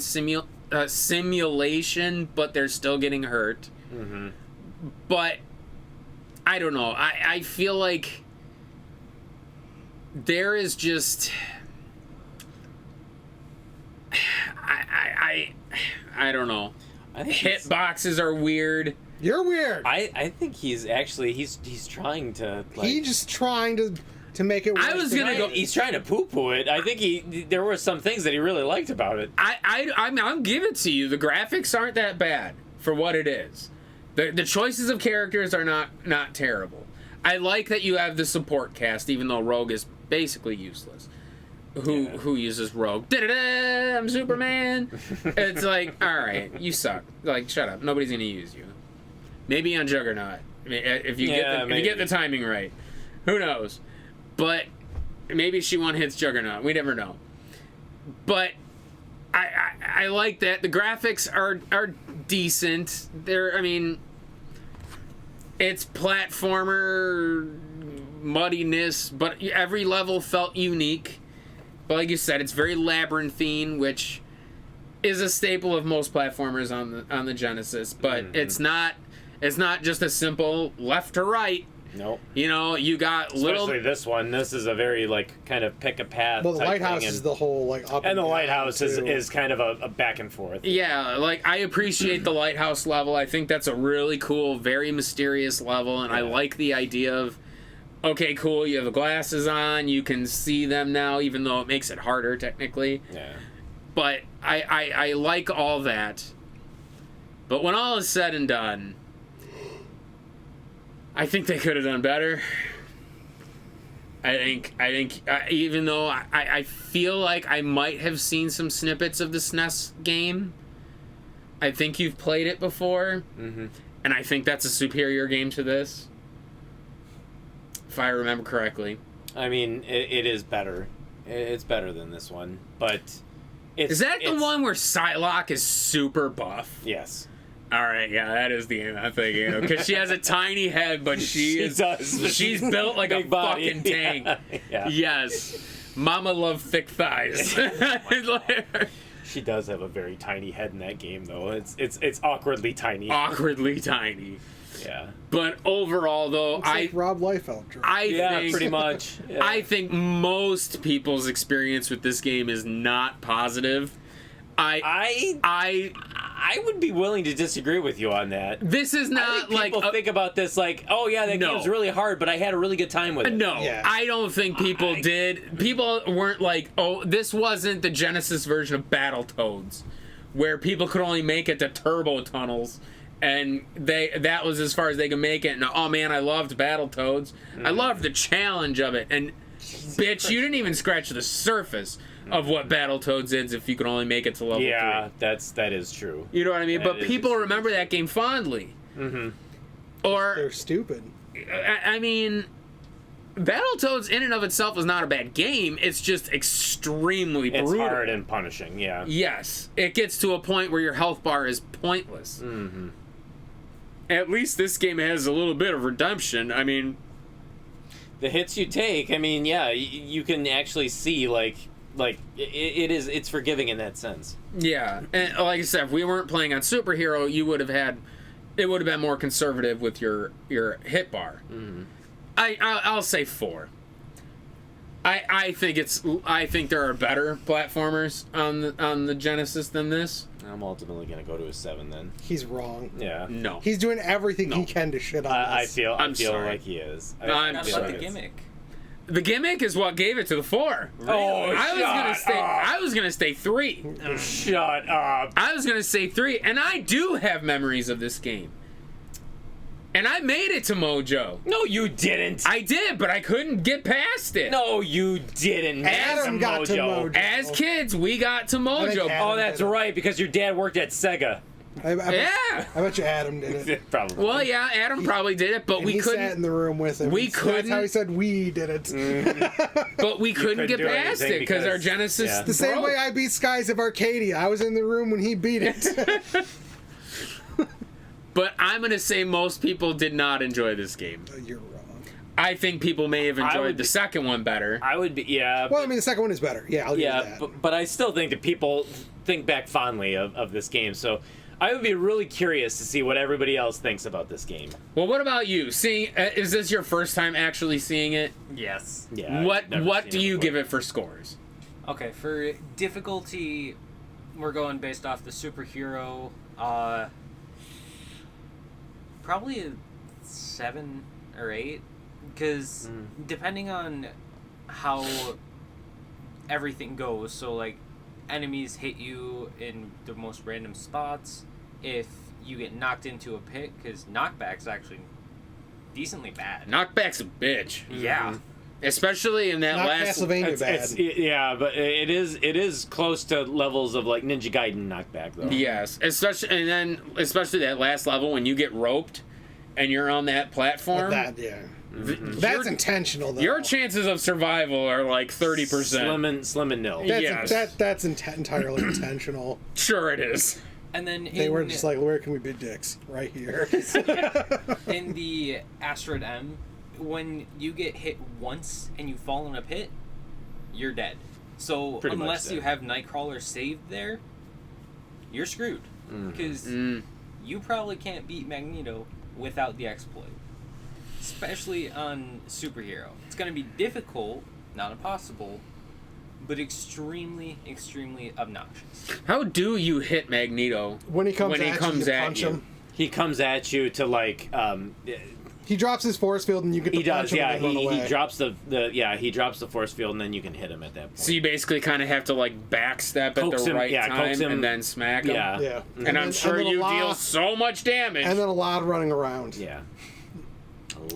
simulation, but they're still getting hurt. Mm-hmm. But I don't know. I feel like there is just. I don't know. Hitboxes are weird. You're weird. I think he's actually he's trying to. Like, he's just trying to make it. I was gonna go. He's trying to poo-poo it. I think there were some things that he really liked about it. I'll give it to you. The graphics aren't that bad for what it is. The choices of characters are not terrible. I like that you have the support cast, even though Rogue is basically useless. Who uses Rogue? Da-da-da, I'm Superman. It's like, all right, you suck. Like, shut up. Nobody's gonna use you. Maybe on Juggernaut, if you get the timing right. Who knows? But maybe she one-hits Juggernaut. We never know. But I like that. The graphics are decent. It's platformer muddiness, but every level felt unique. But like you said, it's very labyrinthine, which is a staple of most platformers on the Genesis. But it's not just a simple left to right. Nope. You got Especially this one. This is a very kind of pick a path. Well, the type lighthouse thing, is the whole up and the lighthouse is kind of a back and forth. Yeah, I appreciate the lighthouse level. I think that's a really cool, very mysterious level, and I like the idea of, okay, cool, you have the glasses on, you can see them now, even though it makes it harder technically. Yeah. But I like all that. But when all is said and done, I think they could have done better. I think even though I feel like I might have seen some snippets of the SNES game, I think you've played it before, and I think that's a superior game to this, if I remember correctly. I mean, it is better. It's better than this one, but is that the one where Psylocke is super buff? Yes. All right, yeah, that is the game I'm thinking of. Because she has a tiny head, but she's built like a body. fucking tank. Yeah. Yes. Mama love thick thighs. She does have a very tiny head in that game, though. It's awkwardly tiny. Awkwardly tiny. Yeah. But overall, though, It's like Rob Liefeld. I think pretty much. Yeah. I think most people's experience with this game is not positive. I would be willing to disagree with you on that. This is not people think about this like, oh yeah, that game's really hard, but I had a really good time with it. No, yeah. I don't think people did. People weren't like, oh, this wasn't the Genesis version of Battletoads, where people could only make it to turbo tunnels, and that was as far as they could make it. And oh man, I loved Battletoads. I loved the challenge of it. And bitch, you didn't even scratch the surface of what Battletoads is if you could only make it to level 3. Yeah, that is true. You know what I mean? But people remember that game fondly. Mm-hmm. Or they're stupid. I mean, Battletoads in and of itself is not a bad game. It's just extremely brutal. It's hard and punishing, yeah. Yes. It gets to a point where your health bar is pointless. Mm-hmm. At least this game has a little bit of redemption. I mean, the hits you take, I mean, yeah, you can actually see, it's forgiving in that sense. Yeah, and like I said, if we weren't playing on Superhero, it would have been more conservative with your hit bar. Mm-hmm. I'll say 4. I think there are better platformers on the Genesis than this. I'm ultimately gonna go to a 7 then. He's wrong. Yeah. No. He's doing everything he can to shit on this. I feel sorry. like he is. I'm sorry. The gimmick. The gimmick is what gave it to the 4. Really? Oh, I was gonna stay 3. Shut up. I was gonna say 3, and I do have memories of this game. And I made it to Mojo. No, you didn't. I did, but I couldn't get past it. No, you didn't. Adam got to Mojo. As kids, we got to Mojo. Oh, that's right, because your dad worked at Sega. I bet you Adam did it. Probably. Well, yeah, Adam probably did it, but we couldn't. He sat in the room with him. That's how he said we did it. But we couldn't get past it because our Genesis. The same way I beat Skies of Arcadia. I was in the room when he beat it. But I'm going to say most people did not enjoy this game. You're wrong. I think people may have enjoyed the second one better. I would be, yeah. Well, I mean, the second one is better. Yeah, I'll give you that. But I still think that people think back fondly of this game. So I would be really curious to see what everybody else thinks about this game. Well, what about you? Is this your first time actually seeing it? Yes. Yeah. What do you give it for scores? Okay, for difficulty, we're going based off the superhero. Probably a 7 or 8, because depending on how everything goes, so like enemies hit you in the most random spots, if you get knocked into a pit, because knockback's actually decently bad. Knockback's a bitch. Yeah. Especially in that Not last... Castlevania bad. Yeah, but it is close to levels of like Ninja Gaiden knockback though. Yes, especially that last level when you get roped and you're on that platform. That, yeah. That's intentional, though. Your chances of survival are like 30%. Slim and nil. That's entirely intentional. Sure it is. And then They were just like, where can we be dicks? Right here. in the Asteroid M, when you get hit once and you fall in a pit, you're dead. So Pretty much unless dead. you have Nightcrawler saved there, you're screwed. Because you probably can't beat Magneto without the exploit. Especially on Superhero. It's going to be difficult, not impossible, but extremely, extremely obnoxious. How do you hit Magneto When he comes at at you. you? He comes at you to like He drops his force field and you get to he punch does, him yeah. and run away. He drops the force field and then you can hit him at that point. So you basically kind of have to like backstep at Coax the him- right yeah, time coax him- and then smack him. Yeah. Yeah. And I'm sure then a you lot- deal so much damage, And then a lot of running around. Yeah.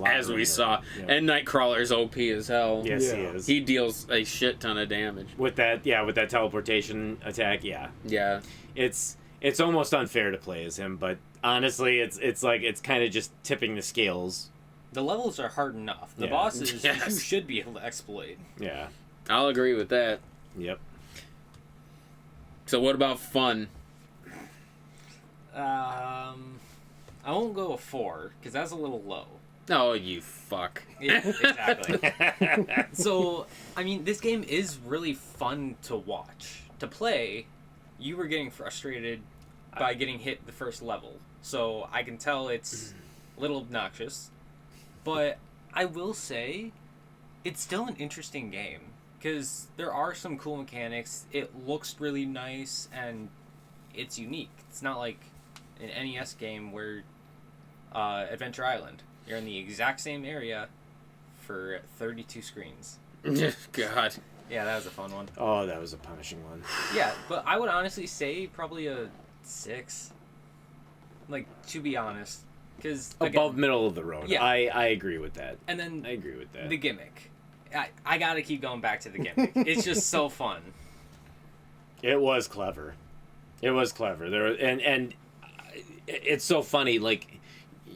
as we saw. Yeah. And Nightcrawler's OP as hell. Yes, Yeah. he is. He deals a shit ton of damage. with that teleportation attack, yeah. Yeah. It's almost unfair to play as him, but honestly, it's like it's kind of just tipping the scales. The levels are hard enough. The Yeah. bosses Yes. you should be able to exploit. Yeah. I'll agree with that. Yep. So what about fun? I won't go a 4 because that's a little low. Oh, you fuck. Yeah, exactly. So, I mean, this game is really fun to watch. To play, you were getting frustrated by getting hit the first level. So, I can tell it's a little obnoxious. But I will say, it's still an interesting game. Because there are some cool mechanics. It looks really nice, and it's unique. It's not like an NES game where Adventure Island. You're in the exact same area for 32 screens. God. Yeah, that was a fun one. Oh, that was a punishing one. Yeah, but I would honestly say probably a 6. Like, to be honest. Because Above middle of the road. Yeah. I agree with that. And then I agree with that. the gimmick. I gotta keep going back to the gimmick. It's just so fun. It was clever. It was clever. And it's so funny. Like,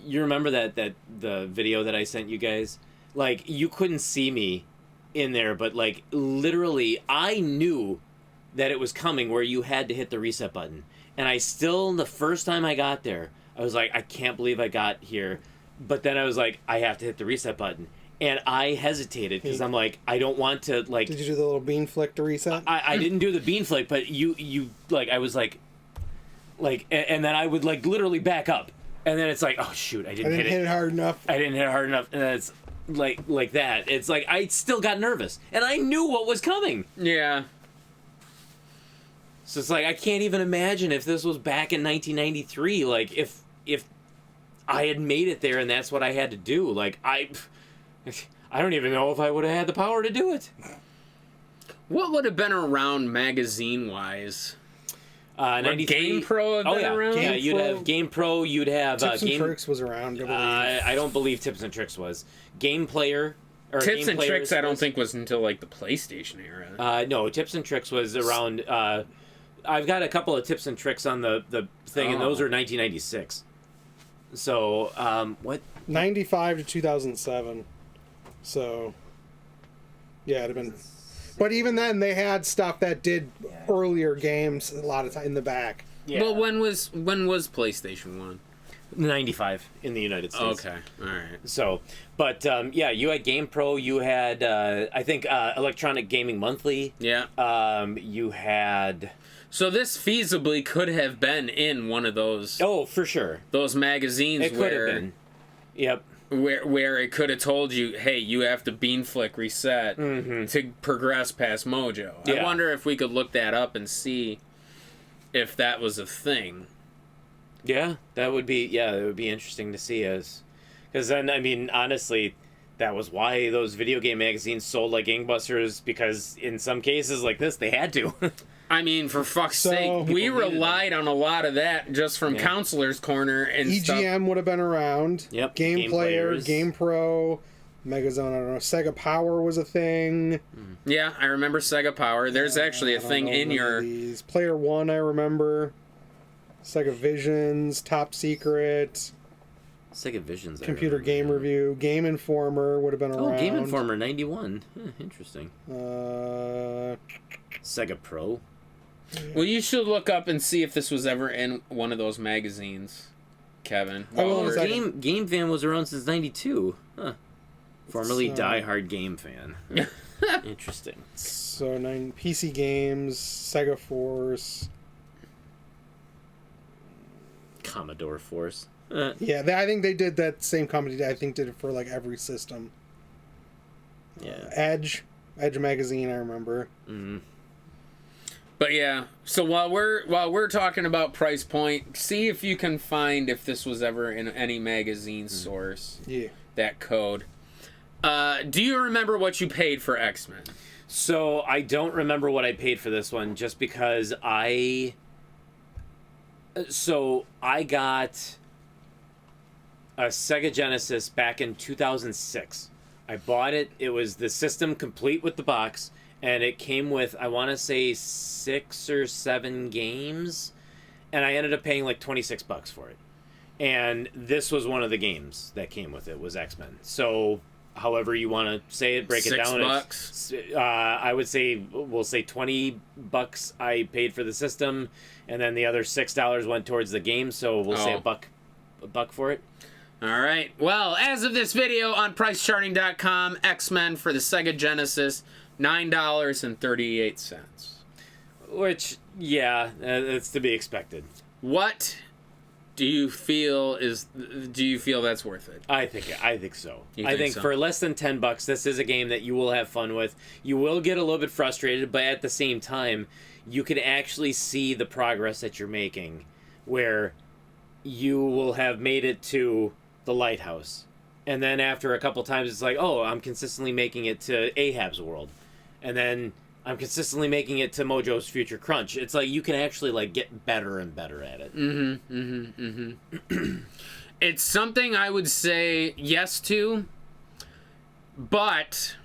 you remember that the video that I sent you guys? Like, you couldn't see me in there, but like literally, I knew that it was coming where you had to hit the reset button, and I still, the first time I got there, I was like, I can't believe I got here, but then I was like, I have to hit the reset button. And I hesitated because I'm like, I don't want to, like... Did you do the little bean flick to reset? I didn't do the bean flick, but you like, I was like, and then I would, like, literally back up. And then it's like, oh, shoot, I didn't hit hit it hard enough. I didn't hit it hard enough. And then it's like that. It's like, I still got nervous. And I knew what was coming. Yeah. So it's like, I can't even imagine if this was back in 1993, like, if I had made it there and that's what I had to do. Like, I don't even know if I would have had the power to do it. What would have been around magazine-wise? 93. Game Pro have been around? Yeah, you'd have Game Pro, you'd have Tips and Game... Tricks was around, I believe. I don't believe Tips and Tricks was. Game Player... Or Tips Game and Tricks, I don't was- think was until like the PlayStation era. No, Tips and Tricks was around... I've got a couple of Tips and Tricks on the thing, and those are 1996. So, what? 95 to 2007. So, yeah, it'd have been... But even then, they had stuff that did earlier games a lot of time in the back. Yeah. Well, when was PlayStation 1? 95 in the United States. Okay, all right. So, but yeah, you had Game Pro, you had I think Electronic Gaming Monthly. Yeah. You had. So this feasibly could have been in one of those Oh, for sure. those magazines It could have been. Yep. where it could have told you, hey, you have to bean flick reset to progress past Mojo. I Yeah. wonder if we could look that up and see if that was a thing. Yeah, that would be interesting to see because then, I mean, honestly, that was why those video game magazines sold like gangbusters, because in some cases like this, they had to. I mean, for fuck's sake, we relied on a lot of that just from Counselor's Corner and EGM would have been around. Yep. Game Player, Game Pro, Megazone, I don't know. Sega Power was a thing. Yeah, I remember Sega Power. There's actually a thing in your... Player One, I remember. Sega Visions, Top Secret. Sega Visions. Computer Game Review. Game Informer would have been around. Oh, Game Informer 91. Interesting. Sega Pro. Well, you should look up and see if this was ever in one of those magazines, Kevin. Game Fan was around since 92. Huh. Formerly diehard Game Fan. Interesting. So, PC Games, Sega Force. Commodore Force. Yeah, I think they did that same company. I think did it for like every system. Yeah. Edge magazine, I remember. Mm-hmm. But yeah, so while we're talking about price point, see if you can find if this was ever in any magazine source. Yeah. That code. Do you remember what you paid for X-Men? So I don't remember what I paid for this one, just because I got a Sega Genesis back in 2006. I bought it. It was the system complete with the box, and it came with, I want to say, 6 or 7 games, and I ended up paying like $26 for it. And this was one of the games that came with it, was X-Men. So, however you want to say it, break it down. $6. I would say, we'll say $20 I paid for the system, and then the other $6 went towards the game, so we'll say a buck for it. All right. Well, as of this video on PriceCharting.com, X-Men for the Sega Genesis, $9.38. Which, yeah, it's to be expected. What do you feel that's worth it? I think so. I think for less than $10, this is a game that you will have fun with. You will get a little bit frustrated, but at the same time, you can actually see the progress that you're making, where you will have made it to the lighthouse, and then after a couple times, it's like, oh, I'm consistently making it to Ahab's world, and then I'm consistently making it to Mojo's Future Crunch. It's like you can actually like get better and better at it. It's something I would say yes to, but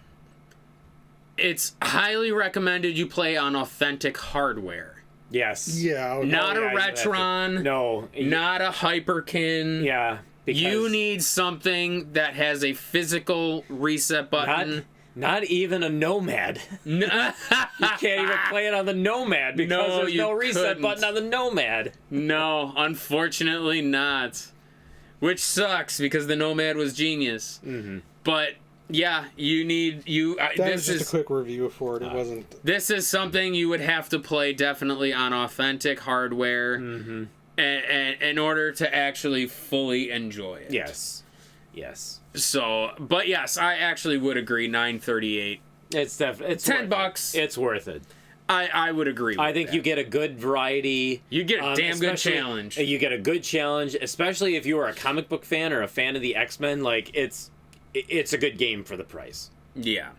it's highly recommended you play on authentic hardware. Yes. Yeah. Okay. Not a Retron. No. Not a Hyperkin. Yeah. You need something that has a physical reset button. Not even a Nomad. You can't even play it on the Nomad because there's no reset button on the Nomad. No, unfortunately not. Which sucks because the Nomad was genius. Mm-hmm. But yeah, you need That was just a quick review for it. It wasn't. This is something you would have to play definitely on authentic hardware. Mm-hmm. And in order to actually fully enjoy it. Yes. So, but yes, I actually would agree. $9.38. It's definitely $10. It's worth it. I would agree. I think you get a good variety. You get a damn good challenge. You get a good challenge, especially if you are a comic book fan or a fan of the X-Men. Like it's a good game for the price. Yeah.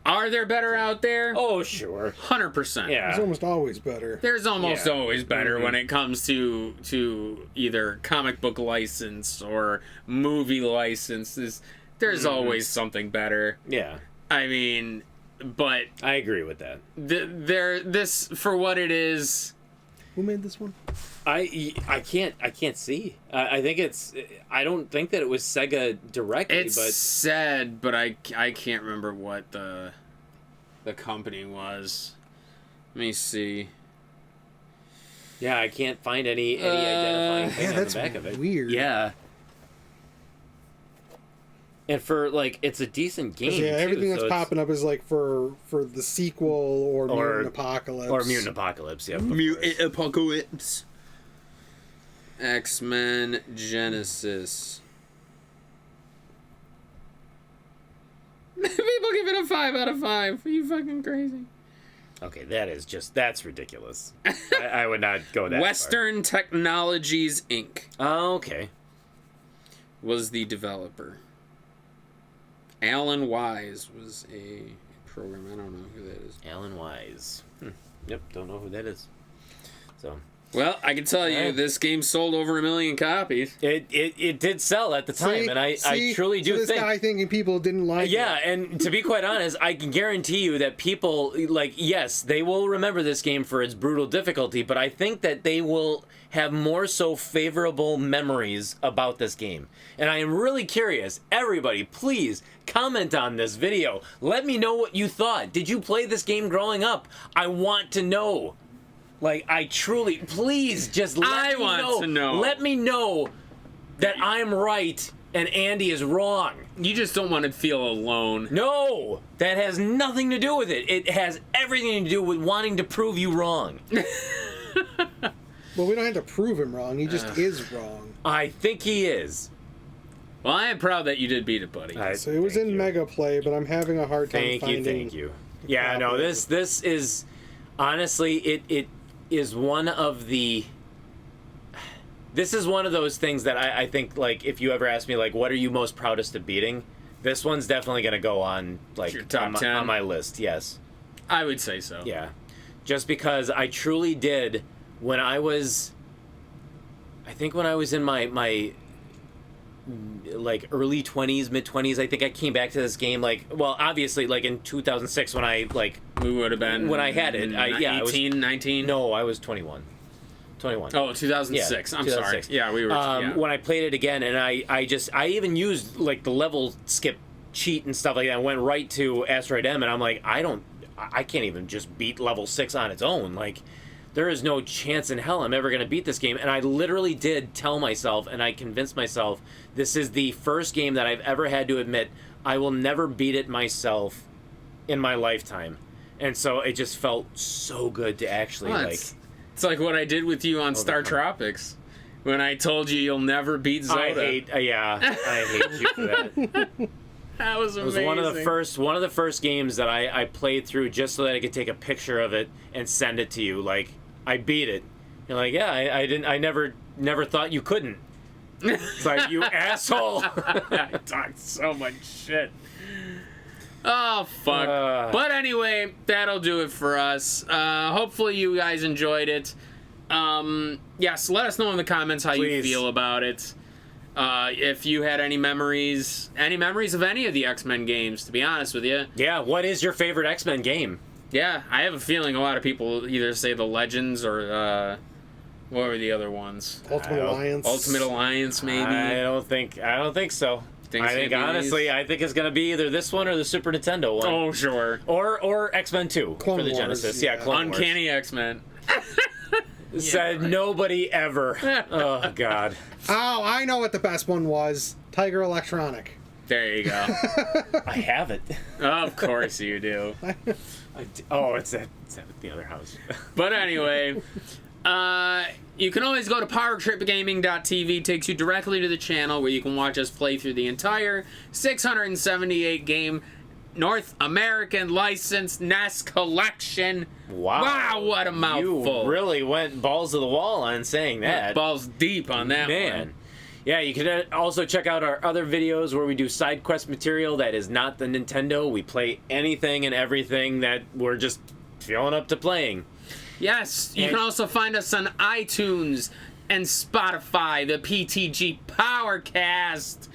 Are there better out there? Oh, sure. 100%. Yeah. There's almost always better. There's almost always better when it comes to either comic book license or movie licenses. There's always something better. Yeah. I mean, but I agree with that. This for what it is. Who made this one? I can't see. I think I don't think that it was Sega directly. It's said, but I can't remember what the company was. Let me see. Yeah, I can't find any identifying thing on the back of it. Weird. Yeah. And for like, it's a decent game. Yeah, everything too, that's popping up is like for the sequel or Mutant Apocalypse. Or Mutant Apocalypse, yeah. Mutant Apocalypse. X-Men Genesis. People give it a 5 out of 5. Are you fucking crazy? Okay, that's ridiculous. I would not go that Western Technologies Inc. Oh, okay. Was the developer. Alan Wise was a program. I don't know who that is. Alan Wise. Yep, don't know who that is. So. Well, I can tell you, this game sold over 1 million copies. It did sell at the time, and I truly do this think... guy thinking people didn't like it. Yeah, and to be quite honest, I can guarantee you that people, like, yes, they will remember this game for its brutal difficulty, but I think that they will have more so favorable memories about this game. And I am really curious. Everybody, please comment on this video. Let me know what you thought. Did you play this game growing up? I want to know. Like, I truly, please just let me know. I want to know. Let me know that I'm right and Andy is wrong. You just don't want to feel alone. No, that has nothing to do with it. It has everything to do with wanting to prove you wrong. Well, we don't have to prove him wrong. He just is wrong. I think he is. Well, I am proud that you did beat it, buddy. So it was in Mega Play, but I'm having a hard time finding. Thank you. Yeah, no, this is honestly it is one of the. This is one of those things that I think, like, if you ever ask me, like, what are you most proudest of beating? This one's definitely going to go on, like, your top 10? On my list, yes. I would say so. Yeah. Just because I truly did, when I was, I think when I was in my like, early 20s, mid-20s, I think I came back to this game, like, well, obviously, like, in 2006 when I, like... We would have been... When I had it. 18, 19? No, I was 21. 21. Oh, 2006. Yeah, I'm 2006. Sorry. Yeah, we were... When I played it again, and I even used, like, the level skip cheat and stuff like that, and went right to Asteroid M, and I'm like, I can't even just beat level 6 on its own. Like, there is no chance in hell I'm ever going to beat this game. And I literally did tell myself, and I convinced myself, this is the first game that I've ever had to admit I will never beat it myself in my lifetime. And so it just felt so good to actually, it's like what I did with you on Star Tropics. When I told you you'll never beat Zelda. I hate you for that. That was amazing. It was one of the first games that I played through just so that I could take a picture of it and send it to you. Like, I beat it. You're like, yeah, I never thought you couldn't. It's like, you asshole. I talked so much shit. Oh, fuck. But anyway, that'll do it for us. Hopefully you guys enjoyed it. Yes, let us know in the comments how you feel about it. If you had any memories of any of the X-Men games, to be honest with you. Yeah, what is your favorite X-Men game? Yeah, I have a feeling a lot of people either say the Legends or, what were the other ones? Ultimate Alliance, maybe? I don't think so. I think, honestly, I think it's going to be either this one or the Super Nintendo one. Oh, sure. Or X-Men 2 Clone for the Wars, Genesis. Yeah, Clone Wars. Uncanny X-Men. Said nobody ever. Oh, God. Oh, I know what the best one was. Tiger Electronic. There you go. I have it. Of course you do. It's at the other house. But anyway, you can always go to powertripgaming.tv. Takes you directly to the channel where you can watch us play through the entire 678 game North American licensed NES collection. Wow, what a mouthful. You really went balls to the wall on saying that. Balls deep on that one. Yeah, you can also check out our other videos where we do side quest material that is not the Nintendo. We play anything and everything that we're just feeling up to playing. Yes, you can also find us on iTunes and Spotify, the PTG Powercast.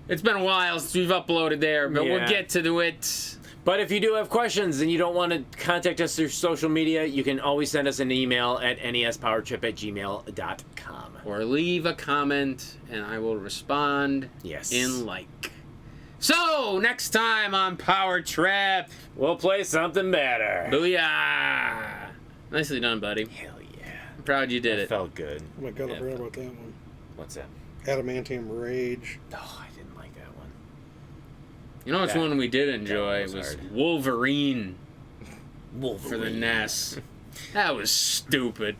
It's been a while since we've uploaded there, but we'll get to it. But if you do have questions and you don't want to contact us through social media, you can always send us an email at nespowertrip@gmail.com. Or leave a comment, and I will respond in like. So, next time on Power Trip, we'll play something better. Booyah! Nicely done, buddy. Hell yeah. I'm proud you did it. Felt good. Oh my God, I forgot about that one. What's that? Adamantium Rage. Oh, I didn't like that one. You know which one we did enjoy was Wolverine. Wolverine. For the NES. That was stupid.